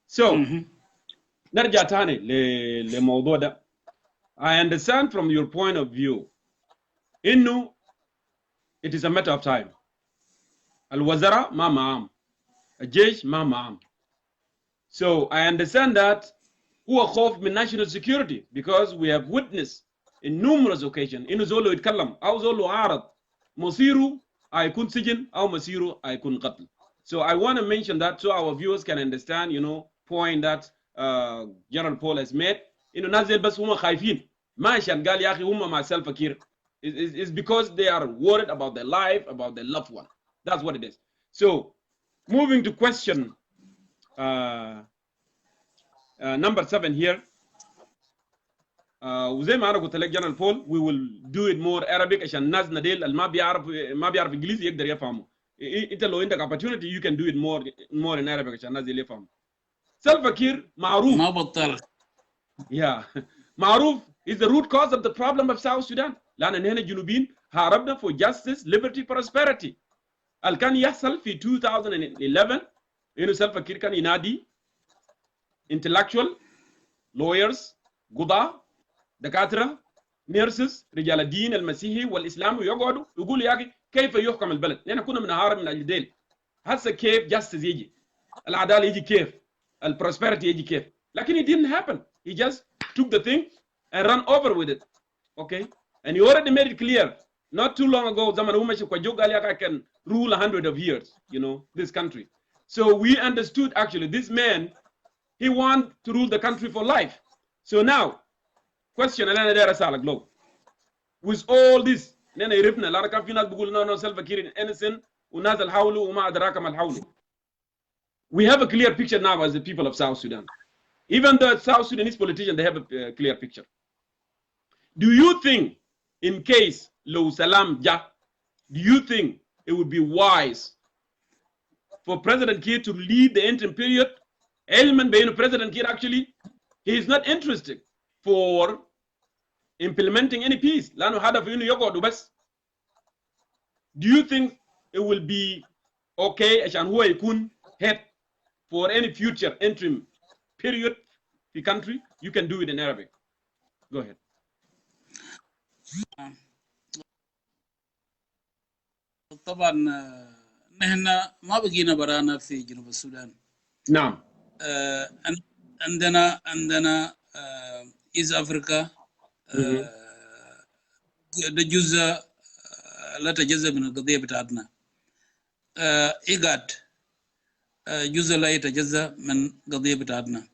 So, نرجع تاني لموضوع ده. I understand from your point of view إنه it is a matter of time. الوزراء ما معهم, الجيش ما معهم. So I understand that هو خوف من national security, because we have witnessed in numerous occasions إنه زوله يتكلم أو زوله عارض مصيره هيكون سجن أو مصيره هيكون قتل. So I want to mention that so our viewers can understand, point that General Paul has made. إنه نازل بس هم خايفين, ما عشان قال يا أخي هم مع Salva Kiir. It's because they are worried about their life, about their loved one. That's what it is. So moving to question number 7 here. وزي ما انا قلت لك General Paul, we will do it more Arabic عشان الناس نديل اللي ما بيعرف انجليزي يقدر يفهمه. انت لو عندك opportunity you can do it more in Arabic عشان الناس اللي يفهم. Salva Kiir معروف. ما بطل. Yeah. معروف is the root cause of the problem of South Sudan. لأن نحن الجنوبيين هربنا for justice, liberty, prosperity. اللي كان يحصل في 2011 إنه سالفا كير كان ينادي intellectual, lawyers, قضاة، دكاترة، nurses، رجال الدين المسيحي والإسلام ويقعدوا يقولوا يا أخي كيف يحكم البلد؟ نحن كنا بنهارب من أجل ديل. هسه كيف justice يجي؟ العدالة يجي كيف؟ البروسبرتي يجي كيف؟ لكن it didn't happen. He just took the thing and ran over with it. Okay? And he already made it clear not too long ago zaman umashi kwa joga I can rule 100 of years, you know, this country. So we understood actually this man, he want to rule the country for life. So now, question alana dara sala glow. With all this, nena iribna lara kan fi nas bugul no Salva Kiir innocent unaz al hawlu uma adraka mal hawlu. We have a clear picture now as the people of South Sudan. Even the South Sudanese politicians, they have a clear picture. Do you think, in case Lo Salam Ja, do you think it would be wise for President Kiir to lead the interim period? Elman Bayno, President Kiir actually, he is not interested for implementing any peace. Lano hada for Yoko Dubas. Do you think it will be okay as Anhua Ikun head for any future interim period the country? You can do it in Arabic. Go ahead. طبعا نحن ما بقينا برانا في جنوب السودان. نعم. عندنا إيز أفريقيا ده جزء لا تجزأ من القضية بتاعتنا. إيجاد جزء لا يتجزأ من القضية بتاعتنا.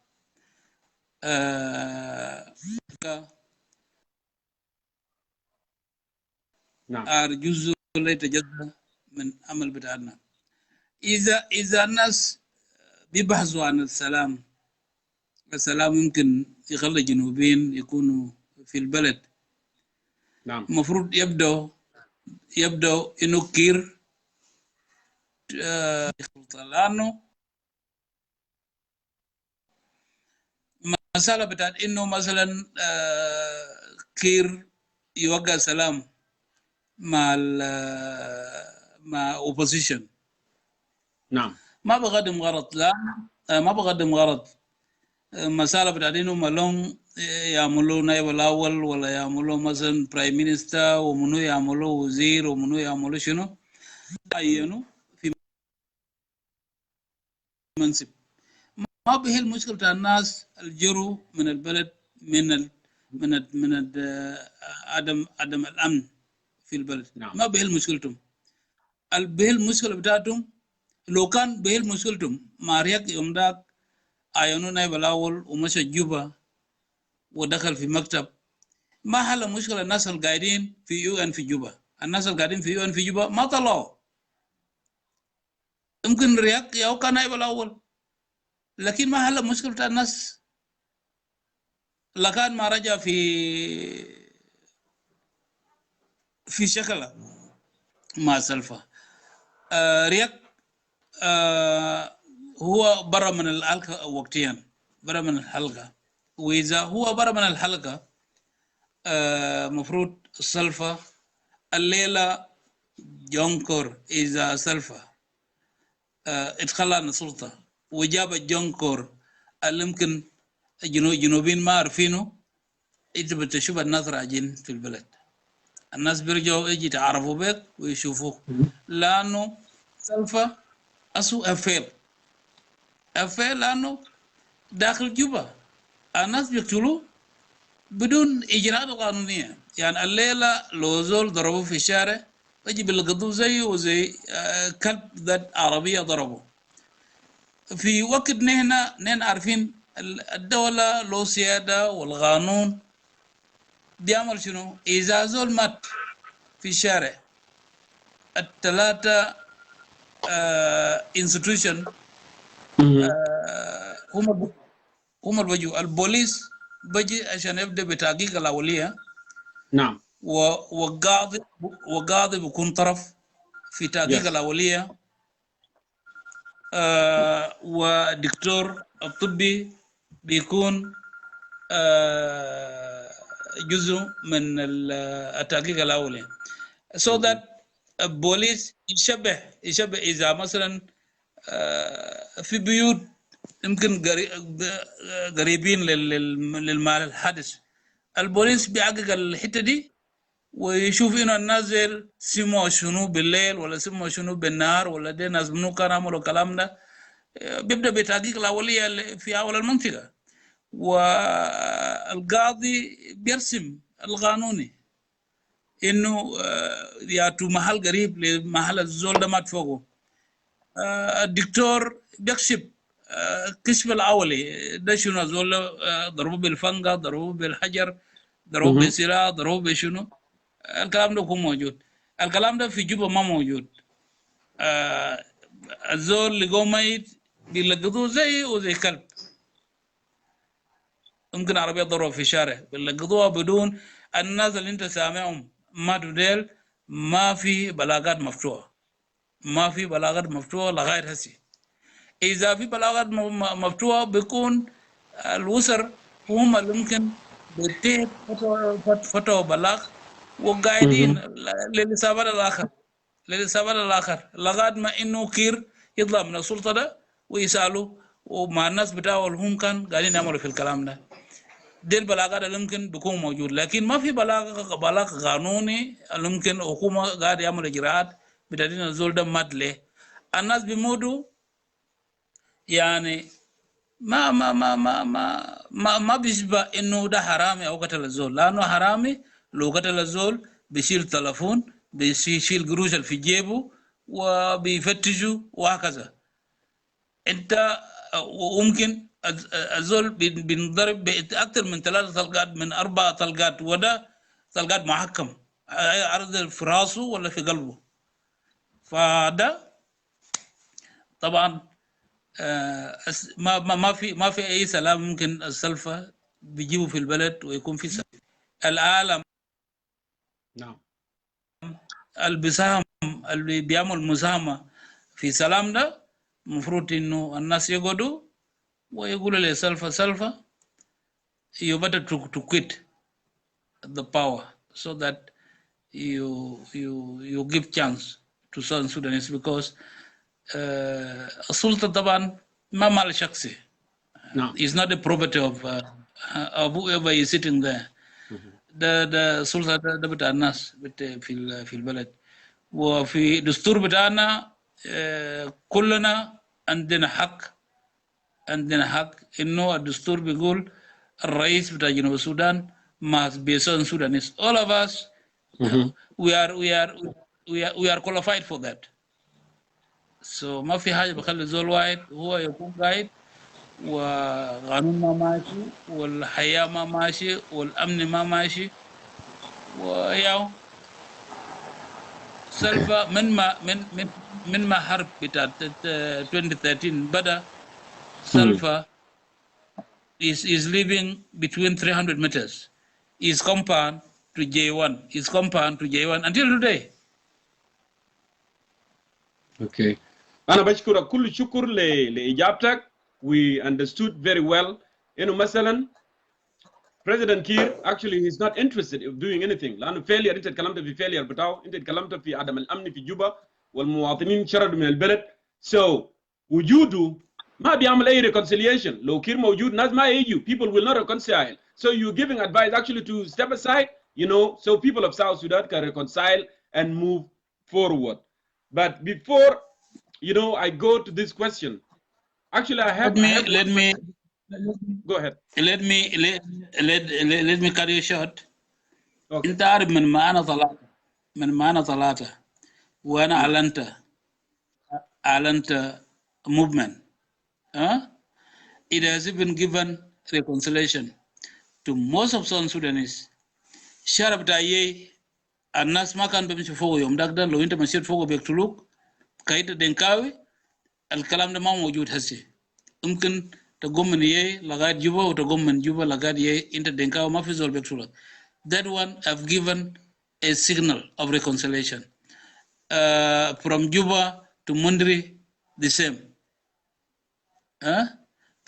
نعم. جزء لا يتجزأ من عمل بتاعنا. إذا الناس بيبحثوا عن السلام ممكن يخلي الجنوبيين يكونوا في البلد. نعم. المفروض يبدأ إنه كير لأنه مسألة بتاعت إنه مثلا كير يوقع سلام مع opposition. نعم. ما بقدم غرض، لا ما بقدم غرض. مسألة بتاعت إنه مالون يعملوا نائب الأول ولا يعملوا مثلا برايم مينستر ومنو يعملوا وزير ومنو يعملوا شنو عينوا في منصب. ما به المشكلة بتاع الناس الجروا من البلد من عدم الأمن في البلد. نعم. ما به مشكلتهم. به المشكلة بتاعتهم لو كان به مشكلتهم ما رياك يوم داك عينوا نائب الأول ومشى جوبا ودخل في مكتب. ما حل مشكلة الناس القاعدين في UN في جوبا. الناس القاعدين في UN في جوبا ما طلعوا. يمكن رياك ياو كان نائب الأول، لكن ما حل مشكلة الناس لكان ما رجع في شكله مع سلفا. رياك هو برا من الحلقة وقتيا، برا من الحلقة. وإذا هو برا من الحلقة مفروض سلفا الليلة جونكور إذا سلفا اتخلى عن السلطة وجاب جونكور اللي يمكن الجنوبيين ما عارفينه، انت بتشوف الناس راجعين في البلد. الناس بيرجعوا يجي يتعرفوا بك ويشوفوك، لأنه سلفا أسوء أفعال لأنه داخل جوبا الناس بيقتلوا بدون إجراءات قانونية. يعني الليلة لو زول ضربوه في الشارع يجي بالقضوا زيه وزي كلب ذات عربية ضربه. في وقت نحن عارفين الدولة له سيادة والقانون بيعمل شنو. إذا زول مات في الشارع الثلاثة institution هم بيجوا. البوليس بيجي عشان يبدأ بتحقيق الأولية. نعم. وقاضي بيكون طرف في تحقيق الأولية. ودكتور الطبي بيكون جزء من التحقيق الأولي so that البوليس يشبه إذا مثلا في بيوت يمكن قريبين للمال الحادث البوليس بيحقق الحتة دي ويشوف إنه الناس سموا شنو بالليل ولا سموا شنو بالنهار ولا دي ناس منو كان عملوا كلام ده بيبدأ بتحقيق الأولية في أول المنطقة والقاضي بيرسم القانوني إنه ياتوا محل قريب لمحل الزول ده مات فوقه الدكتور بيكشف كشف الأولي ده شنو الزول ضربوه بالفنقة ضربوه بالحجر ضربوه بسلاح ضربوه بشنو الكلام ده يكون موجود الكلام ده في جوبا ما موجود الزول لقوه ميت بيلقطوه زي كلب ممكن عربية ضربوا في الشارع بيلقطوها بدون الناس اللي انت سامعهم ماتوا ديل ما في بلاغات مفتوحة ما في بلاغات مفتوحة لغاية هسي إذا في بلاغات مفتوحة بيكون الأسر هم اللي ممكن بيتهد فتوى بلاغ وقاعدين للإصابات الآخر لغاية ما إنه كير يطلع من السلطة ده ويسألوا ومع الناس بتاعه اللي هم كان قاعدين يعملوا في الكلام ده دي البلاغات اللي ممكن بيكون موجود لكن ما في بلاغ قانوني اللي ممكن الحكومة قاعد يعمل إجراءات بتدين الزول ده مات ليه الناس بيموتوا يعني ما بيشبه انه ده حرامي او قتل الزول لانه حرامي لو قتل الزول بيشيل تلفون بيشيل قروش في جيبه وبيفتشوا وهكذا انت وممكن الزول بينضرب باكثر من 3 طلقات من 4 طلقات وده طلقات محكم عرض في راسه ولا في قلبه فده طبعا ما في اي سلام ممكن السلفة بيجيبوا في البلد ويكون في سلام العالم نعم اللي بيعمل مساهمة في سلام ده المفروض انه الناس يقعدوا ويقولوا لسلفة you better to quit the power so that you give chance to Southern Sudanese because السلطة طبعا ما مال شخصي نعم it's not a property of whoever is sitting there ده السلطة ده بتاع الناس في البلد وفي دستور بتاعنا كلنا عندنا حق انه الدستور بيقول الرئيس بتاع جنوب السودان must be Southern Sudanese all of us we are qualified for that so ما في حاجة بخلي زول واحد هو يكون قايد وقانون ما ماشي والحياة ما ماشي والأمن ما ماشي وياو سلفا من ما حرب بتاع 2013 بدأ سلفا is living between 300 meters his compound to J1 until today. Okay. أنا بشكرك كل شكر لإجابتك. We understood very well. إنه مثلا President Kiir actually he's not interested in doing anything. لأنه failure أنت تكلمت في failure بتاعه، أنت تكلمت في عدم الأمن في جوبا والمواطنين شردوا من البلد. So وجوده ما بيعمل أي reconciliation. لو كير موجود ناس ما يجوا. People will not reconcile. So you're giving advice actually to step aside, you know, so people of South Sudan can reconcile and move forward. But before, you know, I go to this question. Actually, I have. Let me. Go ahead. Let me cut you short. Okay. أنت عارف من ما أنا ثلاثة وأنا أعلنت movement. It has even given reconciliation to most of Southern Sudanese. شارب تايي الناس ما كان بيمشي فوق يوم ده لو أنت مشيت فوق بيقتلوك كايت دينكاوي الكلام ده ما موجود هسي ممكن تقوم من لغاية جوبا وتقوم من جوبا لغاية أنت دينكاوي ما في زول بيقتلوك. That one have given a signal of reconciliation. From Juba to Mundri, the same.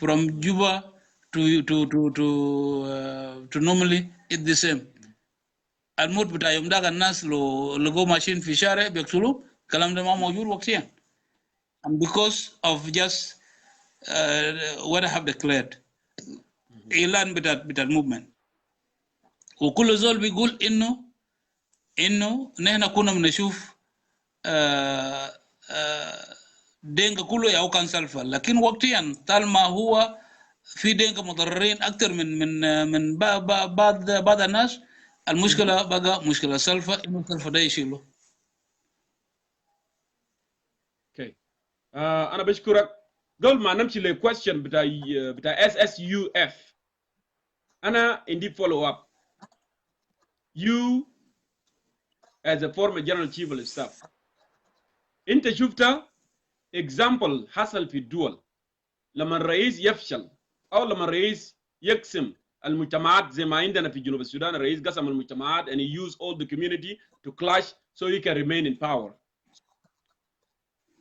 from Juba to normally it's the same. الموت بتاع يوم ده الناس لو لقوا ماشين في شارع بيقتلوا كلام ده ما موجود وقتيا. And because of just what I have declared إعلان بتاع movement. وكل زول بيقول إنه نحن كنا بنشوف دينك كله يا كان سلفا، لكن وقتيا طالما هو في دينك متضررين اكثر من بعض الناس، المشكله بقى مشكله سلفا، انه سلفا ده يشيله. اوكي انا بشكرك. قبل ما نمشي للكويستشن بتاع SSUF، انا عندي فولو اب. You as a former general chief of staff، انت شفت example حصل في الدول لما الرئيس يفشل او لما الرئيس يقسم المجتمعات، زي ما عندنا في جنوب السودان الرئيس قسم المجتمعات and he used all the community to clash so he can remain in power.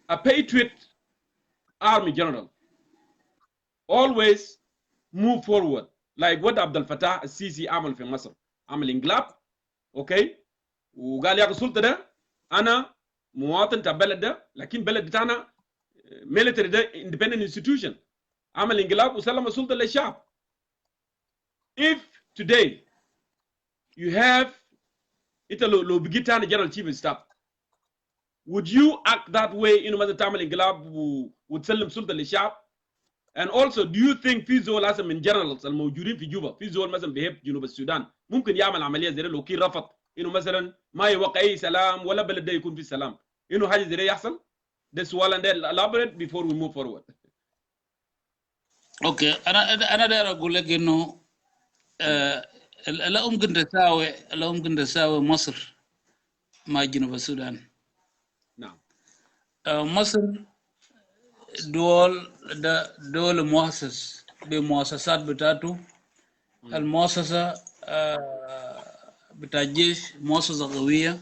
A patriot army general always move forward like what عبد الفتاح السيسي عمل في مصر، عمل انقلاب اوكي وقال يا السلطه ده انا مواطن تاع بلد ده، لكن بلد بتاعنا military ده independent institution، عمل انقلاب وسلم السلطه للشعب. If today you have انت لو بقيت انا general chief of staff، would you act that way انه مثلا تعمل انقلاب وتسلم سلطه للشعب؟ And also do you think في زول اصلا من generals الموجودين في جوبا، في زول مثلا بيحب جنوب السودان ممكن يعمل عمليه زي لو كي رفض انه مثلا ما يوقع اي سلام ولا بلد ده يكون في سلام، انه حاجه زي ده يحصل؟ ده سؤال and then elaborate before we move forward. اوكي، انا داير اقول لك انه لا ممكن تساوي مصر مع جنوب السودان. نعم. مصر دول مؤسس بمؤسسات بتاعته. المؤسسة بتاع الجيش مؤسسة قوية،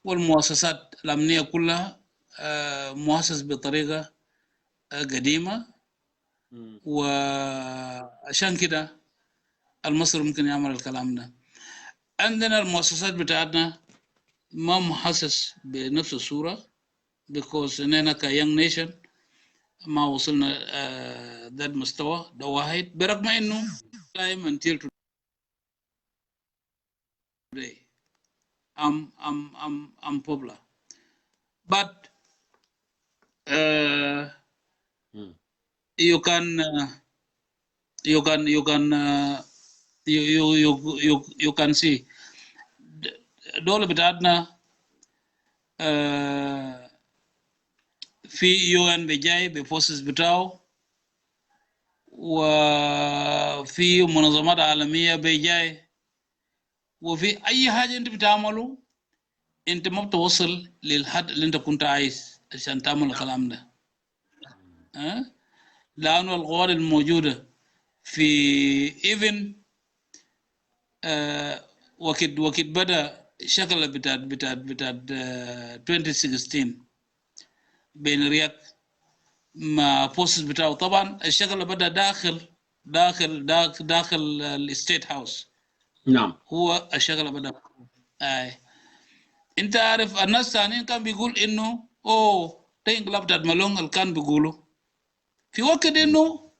والمؤسسات الأمنية كلها مؤسس بطريقة قديمة، وعشان كده المصري ممكن يعمل الكلام ده. عندنا المؤسسات بتاعتنا ما محسس بنفس الصورة because إننا كيانج نيشن ما وصلنا ذات مستوى ده واحد، برغم إنه time until today I'm popular, but you can see دولة بتاعتنا في UN بجاي بفورسز بتاعه، وفي منظمات عالمية بجاي، وفي أي حاجة أنت بتعمله أنت ما بتوصل للحد اللي أنت كنت عايز عشان تعمل الكلام ده. لأنه القوات الموجودة في even وقت بدأ شكل بتاعت 2016 بين رياض مع فورسز بتاعه. طبعا الشكل بدأ داخل الستيت هاوس. نعم. هو الشغله بدأ. انت عارف الناس الثانيين كان بيقول انه ده انقلاب بتاعت مالونج اللي كان بيقولوا في وقت انه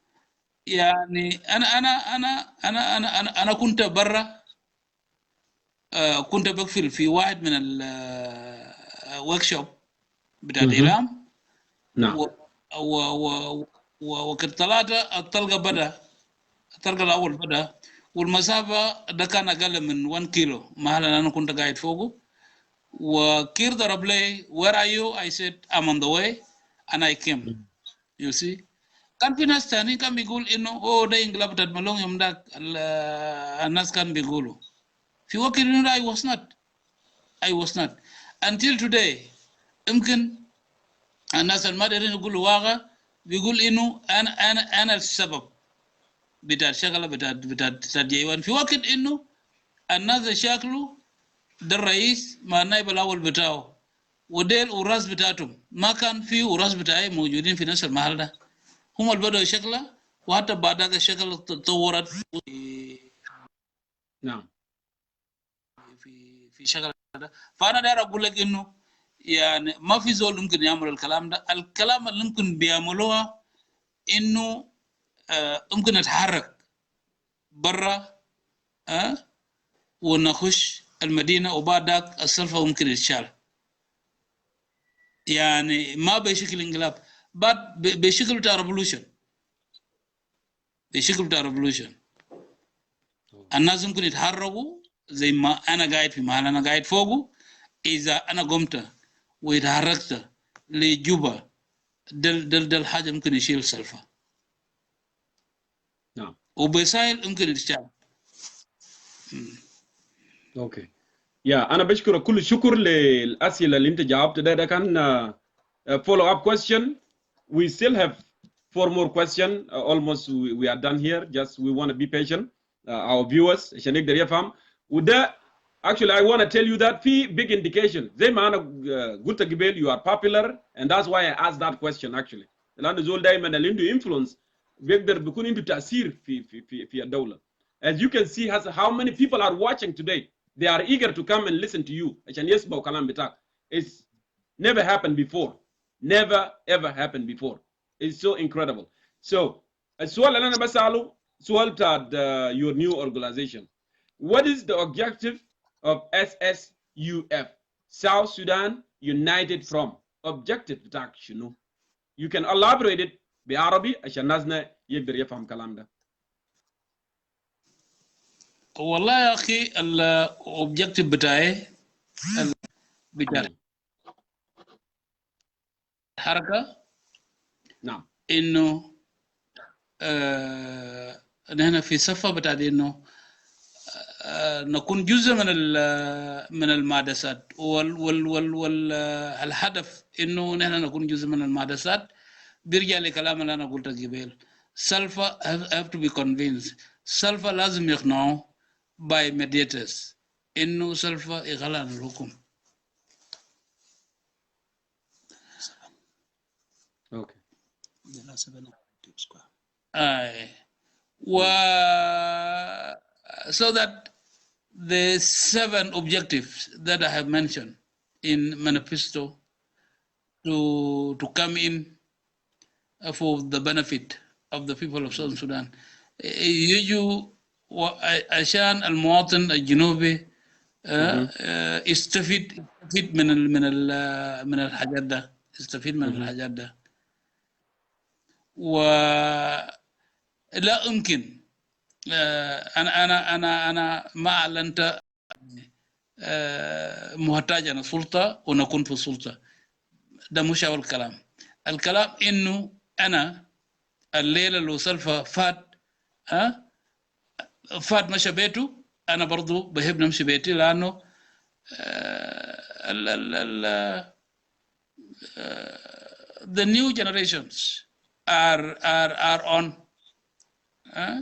يعني انا كنت برا، كنت بقفل في واحد من الورك شوب بتاع الاعلام. نعم. وقت ثلاثة الطلقة الأول بدأ، والمسافة ده كان أقل من 1 كيلو محل أنا كنت قاعد فوقه. وكير ضرب لي where are you؟ I said I'm on the way and I came. You see؟ كان في ناس تاني كان بيقول إنه ده انقلاب بتاعت مالونج يوم داك، الناس كان بيقولوا في وقت إنه I was not until today. يمكن الناس المدرين يقولوا واقع بيقول إنه أنا السبب بتاع الشغله بتاع جيوان، في وقت انه الناس شكله ده الرئيس مع النائب الاول بتاعه وديل وراس بتاعتهم ما كان في وراس بتاعي موجودين في نفس المحل ده. هم اللي بدأوا شكلها، وحتى بعد هذا الشكل تطورت نعم في شكل هذا. فأنا داير أقول لك إنه يعني ما في زول ممكن يعمل الكلام ده. الكلام اللي ممكن بيعملوها إنه ممكن نتحرك برا ونخش المدينة، وبعد ذاك السلفة ممكن يتشال، يعني ما بشكل انقلاب، بعد بشكل بتاع ريفولوشن، بشكل بتاع ريفولوشن. الناس ممكن يتحركوا زي ما أنا قاعد في محل أنا قاعد فوقه. إذا أنا قمت ويتحركت لجوبا، دل حاجة ممكن يشيل سلفة. نعم وبسائل ممكن يتشال. اوكي يا انا بشكرك كل الشكر للاسئله اللي انت جاوبت. ده كان follow up question. We still have 4 more questions. Almost we are done here. Just we want to be patient. Our viewers عشان يقدر يفهم. وده actually I want to tell you that في big indication زي ما انا قلت قبل you are popular, and that's why I asked that question actually. لأن زول دايما اللي عنده influence بيقدر بيكون عنده تأثير في الدولة. As you can see how many people are watching today. They are eager to come and listen to you عشان يسمعوا كلام بتاعك. It's never happened before. Never ever happened before. It's so incredible. So السؤال اللي أنا بسأله سؤال بتاع your new organization. What is the objective of SSUF, South Sudan United Front? Objective بتاعك شنو؟ You can elaborate it بعربي عشان ناسنا يقدر يفهم الكلام ده. والله يا أخي الأوبجيكتيف بتاعي بتاع الحركة نعم إنه نحن في صفة بتاع إنه نكون جزء من المعدسات، والهدف إنه نحن نكون جزء من المعدسات. بيرجع لكلام اللي أنا قلته قبل. سلفا have to be convinced. سلفا لازم يقنعوا by mediators إنه سلفا يغلى عن الحكم. Okay. So that the 7 objectives that I have mentioned in manifesto to come in for the benefit of the people of Southern Sudan. يجوا عشان المواطن الجنوبي يستفيد من الحاجات ده، يستفيد من الحاجات ده. ولا يمكن انا ما اعلنت محتاج انا سلطه ونكون في السلطه. ده مش اول كلام. الكلام انه انا الليله لو سلفى فات مشى بيته، انا برضو بحب نمشي بيتي، لانه the new generations are on.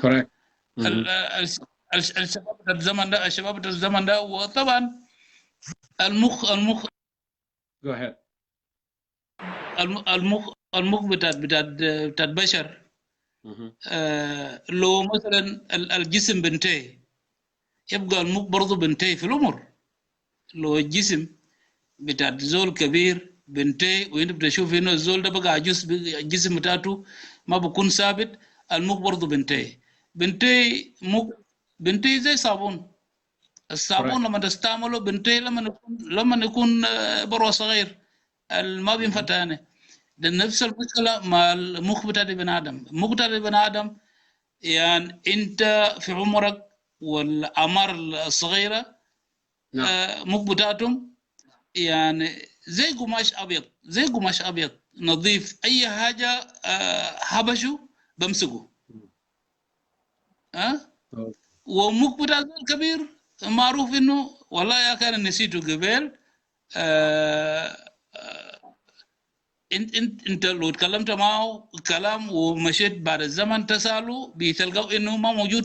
Correct. الشباب الزمن ده، وطبعا المخ Go ahead. المخ بتاع بشر. لو مثلا الجسم بنتهي، يبقى المخ برضه بنتهي في العمر. لو الجسم بتاع زول كبير بنتهي، وانت بتشوف انه الزول ده بقى عجوز، الجسم بتاعته ما بكون ثابت، المخ برضه بنتهي. بنتهي زي صابون. الصابون لما تستعمله بنتهي لما يكون بروه صغير، ما بينفع تاني. ده نفس المشكله مع المخ بتاع ابن ادم. المخ بتاع ابن ادم يعني انت في عمرك والاعمار الصغيره مخ بتاعتهم يعني زي قماش ابيض، زي قماش ابيض نظيف، اي حاجه حبشوا بمسكوا. ومخ بتاع الكبير معروف انه والله يا كان نسيته قبل. انت لو تكلمت معه كلام ومشيت بعد الزمن تساله بتلقاه انه ما موجود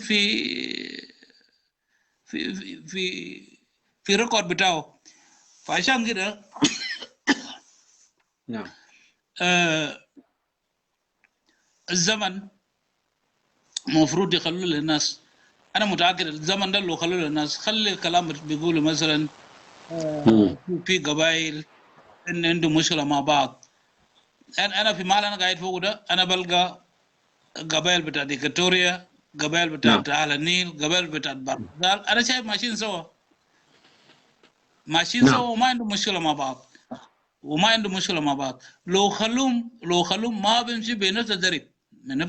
في ريكورد بتاعه. فعشان كده نعم الزمن مفروض يخلوا للناس. انا متاكد الزمن ده لو خلوا للناس خلي الكلام بيقولوا مثلا في قبائل ان عندهم مشكله مع بعض. انا في مال انا قاعد فوق ده انا بلقى قبائل بتاعت ديكاتوريا، قبائل بتاعت اهل النيل، قبائل بتاعت بارغال، انا شايف ماشيين سوا وما عندهم مشكله مع بعض لو خلوهم ما بيمشي بنفس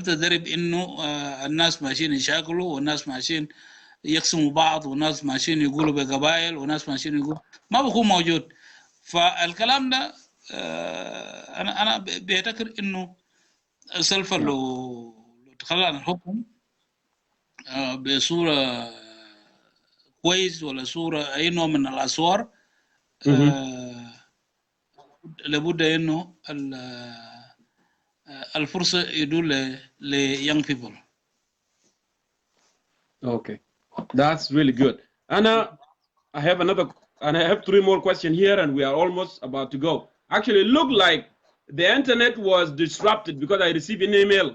الدرب انه الناس ماشيين يشاكلوا والناس ماشيين يقسموا بعض والناس ماشيين يقولوا بقبائل والناس ماشيين يقولوا ما بكون موجود. فالكلام ده انا بيعتقد انه سلفا لو تخلى عن الحكم بصوره كويس ولا صوره اي نوع من الاسوار لابد انه الفرصه يدول ل young people. Okay, that's really good. Anna, I have three more questions here, and we are almost about to go. Actually, it looked like the internet was disrupted because I received an email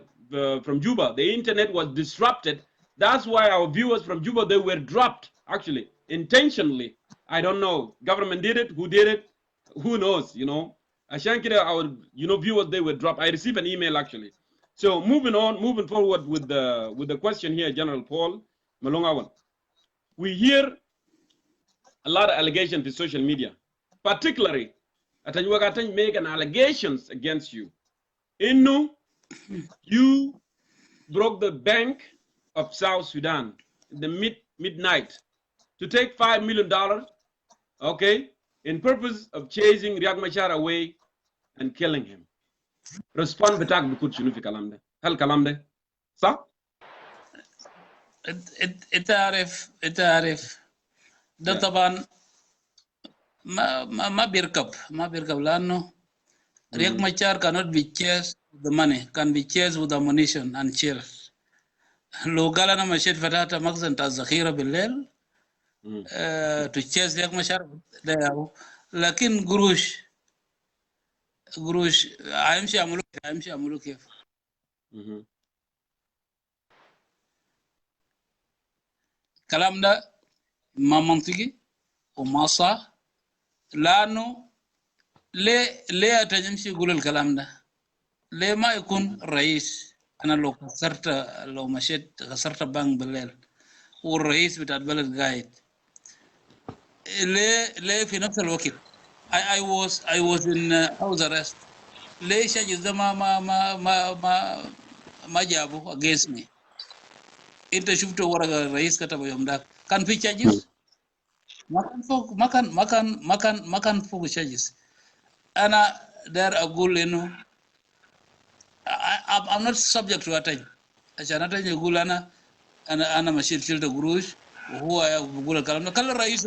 from Juba. The internet was disrupted. That's why our viewers from Juba, they were dropped, actually, intentionally. I don't know. Government did it. Who did it? Who knows, you know. Our, viewers, they were dropped. I received an email, actually. So moving forward with the question here, General Paul Malong Awan. We hear a lot of allegations in social media, particularly Atanyuagatany make an allegations against you. Innu, you broke the bank of South Sudan in the midnight to take $5 million, okay, in purpose of chasing Riek Machar away and killing him. Respond betak bikut shunu fi kalam de. Hal kalam de? Sa? انت عارف ده طبعا ما بيركب لانه ريك ماتشار cannot be chased with the money, can be chased with ammunition and shells. لو قال انا مشيت فتحت مخزن بتاع الذخيره بالليل to chase ريك ماتشار لكن قروش هيمشي كيف؟ الكلام ده ما منطقي وما صح. لانه ليه تمشي يقول الكلام ده؟ ليه ما يكون رئيس؟ انا لو مشيت خسرت بنك بالليل والرئيس بتاع البلد قاعد، ليه في نفس الوقت I was in house arrest. ليش الجزء ده ما جابوا against me؟ انت شفت ورقه الرئيس كتبه يوم ده كان في charges؟ ما كان فوق charges. انا داير اقول انه I'm not subject to attention. عشان attention يقول انا مشيت شلت قروش وهو بيقول الكلام ده. خلي الرئيس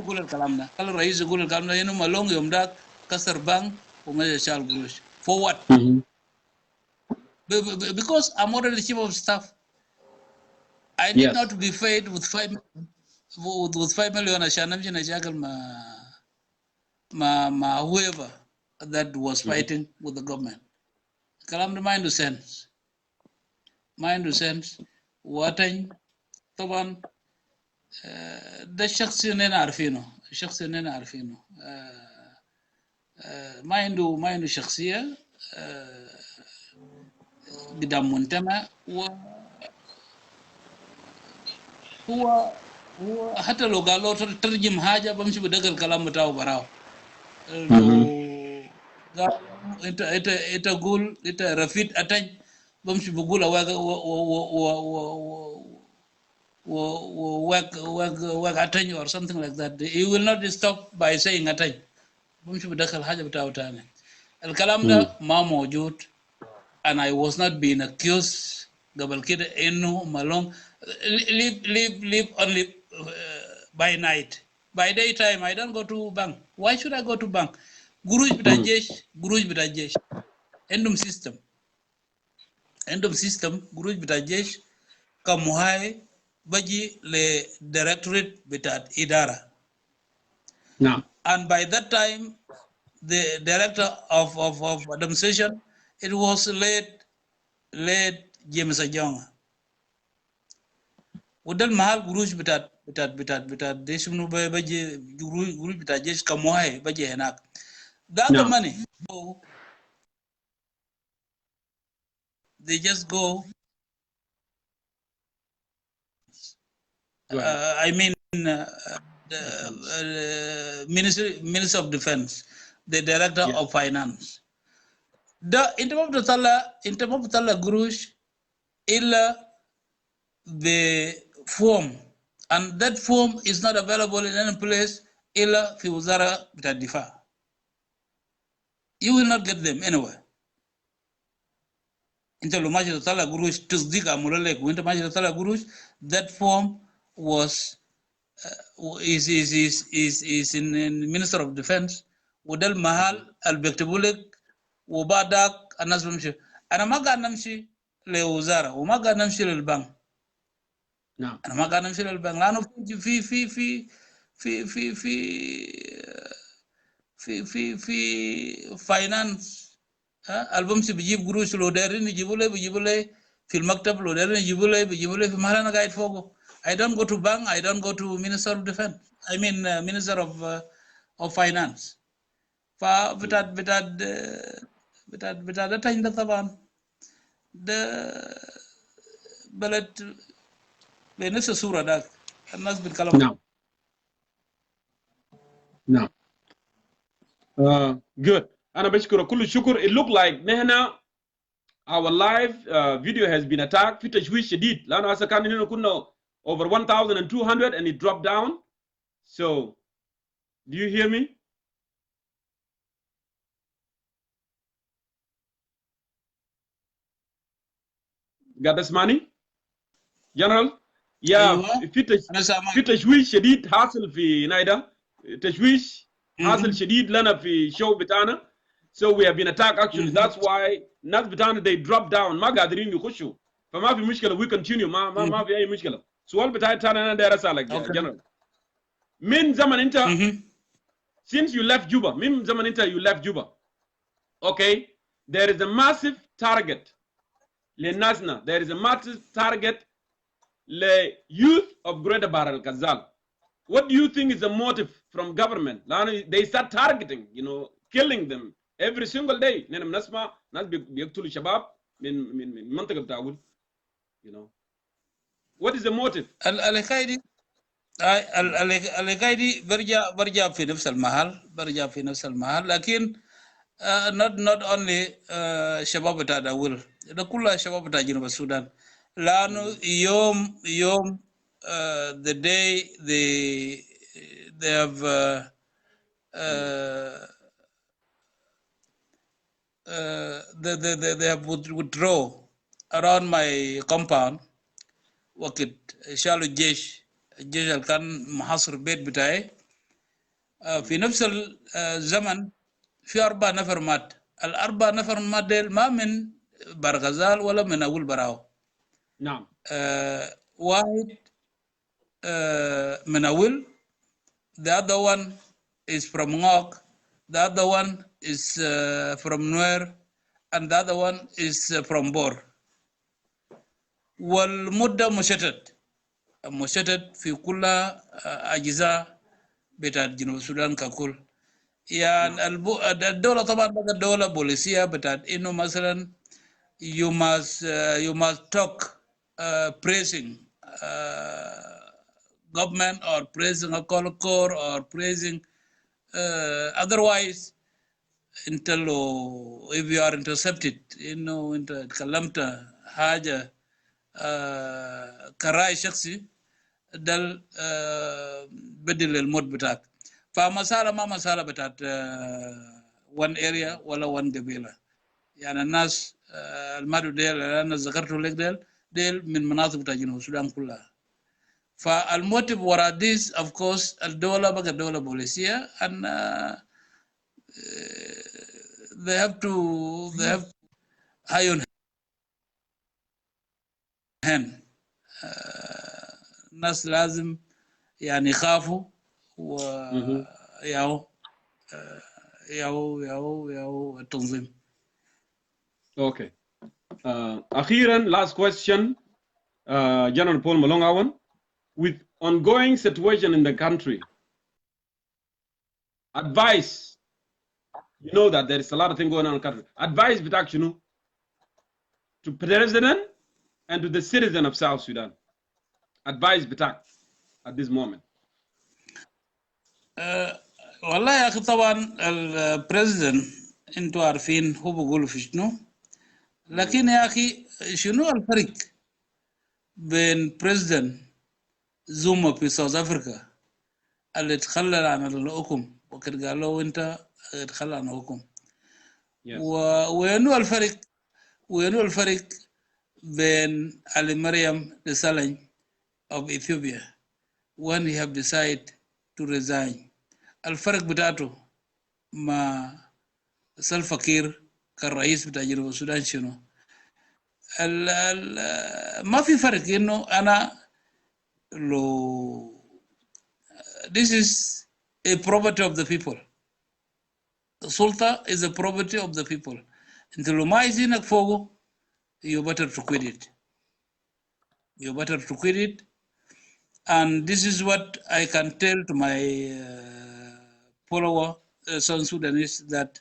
يقول الكلام ده انه مالونج يوم ده كسر بنك وما شال قروش. For what? Because I'm already the chief of staff. I need not to be paid with 5 million عشان امشي نشاكل مع whoever that was fighting with the government. الكلام ده ما عنده sense. واتن طبعا ده الشخص اللي عارفينه ما عنده شخصية قدام منتمى. هو حتى لو قال له ترجم حاجة بمشي بدق الكلام بتاعه براو. قال انت قول انت رفيد اتج بمشي بقول work attention or something like that. He will not stop by saying attention. بمشي بدخل حاجة بتاعه تاني. الكلام ده ما موجود. And I was not being accused قبل كده إنه Malong live only by night. By daytime I don't go to bank. Why should I go to bank? قروش بتاع الجيش. عندهم system قروش بتاع الجيش كمهاي بجي لديركتوريت بتاع إدارة. And by that time the director of administration, it was late James Ajong. Udal mahal guruj bitat desunu baje guruj bitat jesh kamoy baje henak. That the Now, money, they just go. go ahead. I mean, the Minister of Defense, the Director Yeah. of Finance. The in terms of the Tala Gurush, illa the form, and that form is not available in any place. Illa fi wizara bita difa. You will not get them anywhere. Inta lo maji Tala Gurush tusdika mulale ku inta maji Tala Gurush, that form was is in Minister of Defense. ودل mahal al bektibulek وبعدك الناس بمشي انا ما قاعد نمشي لوزاره وما قاعد نمشي للبنك Now, انا ما قاعد نمشي للبنك لانه في في في في فاينانس البمشي بيجيب قروش لو دايرين بيجيبوا لي في المكتب لو دايرين بيجيبوا لي في محل انا قاعد فوقه. I don't go to bank, I don't go to Minister of Defense. I mean Minister of Finance. فبتاعت ده تاني ده طبعا ده بلد بنفس الصورة ده الناس بتتكلم. now, now. Good. أنا بشكر كل الشكر. It look like نحن our live video has been attacked. في تشويش شديد لأنه هسه كان هنا كنا over 1,200 and it dropped down. So, do you hear me? Got this money? General? Yeah, أيوة أنا سامع. في تشويش شديد حاصل في نايدا. تشويش حاصل شديد لنا في الشو بتاعنا. So we have been attacked actually. That's why ناس بتاعنا they drop down ما قادرين يخشوا. فما في مشكلة we continue ما في أي مشكلة. سؤال بتاعي تانا أنا داير أسألك General. من زمن أنت since you left Juba من زمن أنت you left Juba. Okay, there is a massive target للناسنا. There is a massive target the youth of Greater Bahr al Ghazal. What do you think is the motive from government? They start targeting, killing them every single day. ناس بيقتلوا شباب من منطقة بتاعول. What is the motive? القايدي برجع في نفس المحل لكن not only شباب بتاع داول ده كلها شباب بتاع جنوب السودان لانه يوم the day they have they have withdraw around my compound وقت شالوا الجيش اللي كان محاصر البيت بتاعي في نفس الزمن في 4 نفر مات. ال4 نفر مات ديل ما من برغزال ولا من أول براو. نعم. واحد من أول. The other one is from Ngok. The other one is from Nuer. And the other one is from Bor. والمدة مشتت في كل أجزاء بتاعت جنوب السودان ككل. يعني الدولة طبعا بقت دولة بوليسية بتاعت إنه مثلا you must talk praising government or praising a core or praising otherwise انت لو if you are intercepted انه انت تكلمت حاجة كرأي شخصي دل بدل الموت بتاعك. فمسألة ما مسألة بتاعت one area ولا one قبيلة. يعني الناس المادو ديل أنا ذكرته لك ديل من مناطق بتاع جنوب السودان كلها. فالموتيف وراء this of course الدولة بقى دولة بوليسية and they have high on hand. الناس لازم يعني يخافوا وياو التنظيم. Okay. Akhiran, last question, General Paul Malong Awan, with ongoing situation in the country, advice, you know that there is a lot of things going on in the country. Advice, but you know, to President and to the citizen of South Sudan. Advice, but at this moment. والله يا أخي طبعا البريزيدنت أنتوا عارفين هو بيقولوا في شنو، لكن يا أخي شنو الفرق بين بريزيدنت زوما في ساوث أفريقيا اللي تخلى عن الحكم وكان قال له أنت تخلى عن الحكم، وينو الفرق بين علي مريم دسالين of Ethiopia when he have decided to resign. الفرق بتاعته مع سلفا كير كالرئيس بتاع جنوب السودان شنو؟ ما في فرق انه انا لو this is a property of the people. السلطة is a property of the people. انت لو ما عايزينك فوقه you better to quit it. You better to quit it. And this is what I can tell to my follower, South Sudanese, that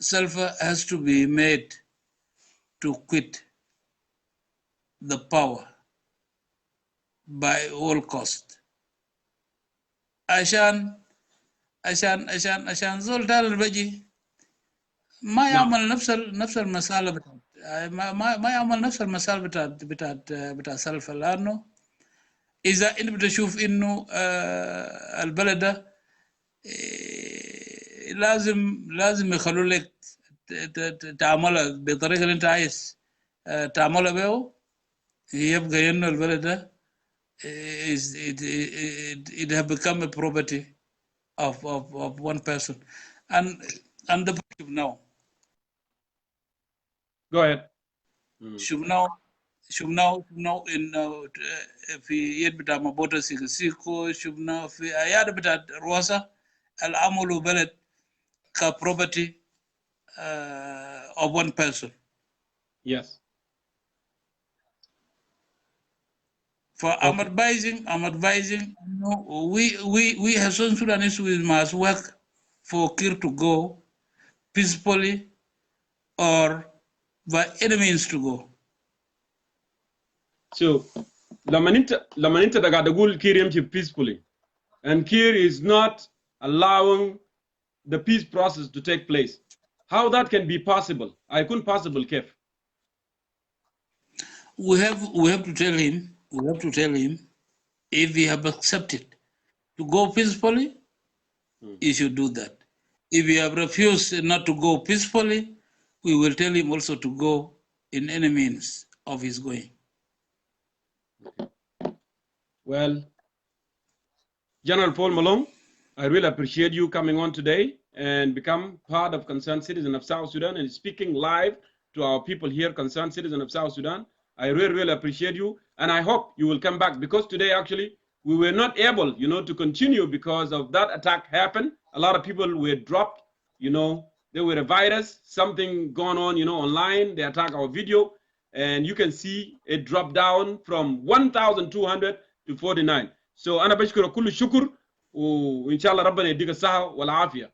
Salva has to be made to quit the power by all cost. عشان زول تاني البجي ما يعمل نفس المسألة بتاعت ما يعمل نفس المسألة بتاعت سلفا، لأنه إذا أنت بتشوف إنه البلد ده لازم يخلوا لك تعملها بالطريقة اللي أنت عايز تعملها بيه، يبقى إنه البلد ده it have become a property of one person, and the should know. Go ahead. شوف نو انه في يد بتاع مبوتا سيكو شفنا في اياد بتاع رواسا العملوا بلد كبروبرتي of one person. Yes. For I'm advising, you know, we as South Sudanese, we must work for Kir to go peacefully or by any means to go. So, Lamaninta Dagadagul Kir yamchi peacefully, and Kir is not allowing the peace process to take place. How that can be possible? I couldn't possible, Kev. We have to tell him. We have to tell him if he have accepted to go peacefully, he should do that. If he have refused not to go peacefully, we will tell him also to go in any means of his going. Well, General Paul Malong, I really appreciate you coming on today and become part of Concerned Citizen of South Sudan and speaking live to our people here, Concerned Citizen of South Sudan. I really appreciate you, and I hope you will come back, because today actually we were not able, you know, to continue because of that attack happened. A lot of people were dropped, you know, there were a virus, something going on, you know, online. They attack our video, and you can see it dropped down from 1,200 to 49. So أنا بشكر كل شكر وإن شاء الله ربنا يديك الصحة والعافية.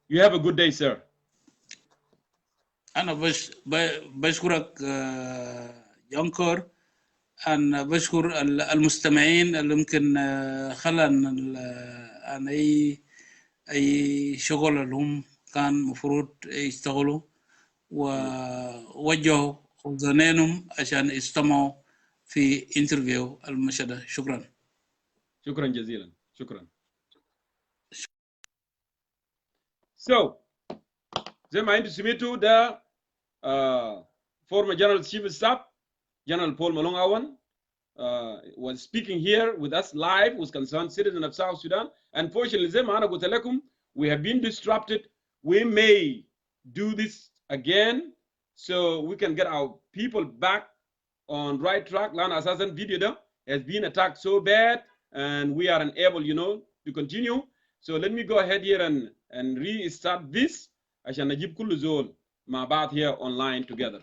You have a good day, sir. أنا بشكرك جونكور، أنا بشكر المستمعين اللي ممكن خلنا عن أي شغل اللي هم كان مفروض يشتغلوا ووجهوا أذنهم عشان يستمعوا في انترفيو المشهد. شكرا. شكرا جزيلا. شكرا. So, زي ما انتم سمعتوا ده former General Chief of Staff General Paul Malong Awan was speaking here with us live, was Concerned Citizen of South Sudan. Unfortunately, زي ما أنا قلت لكم, we have been disrupted. We may do this again so we can get our people back on right track. لأن أساسا video ده has been attacked so bad and we are unable, you know, to continue. So let me go ahead here and restart this عشان نجيب كل زول مع بعض here online together.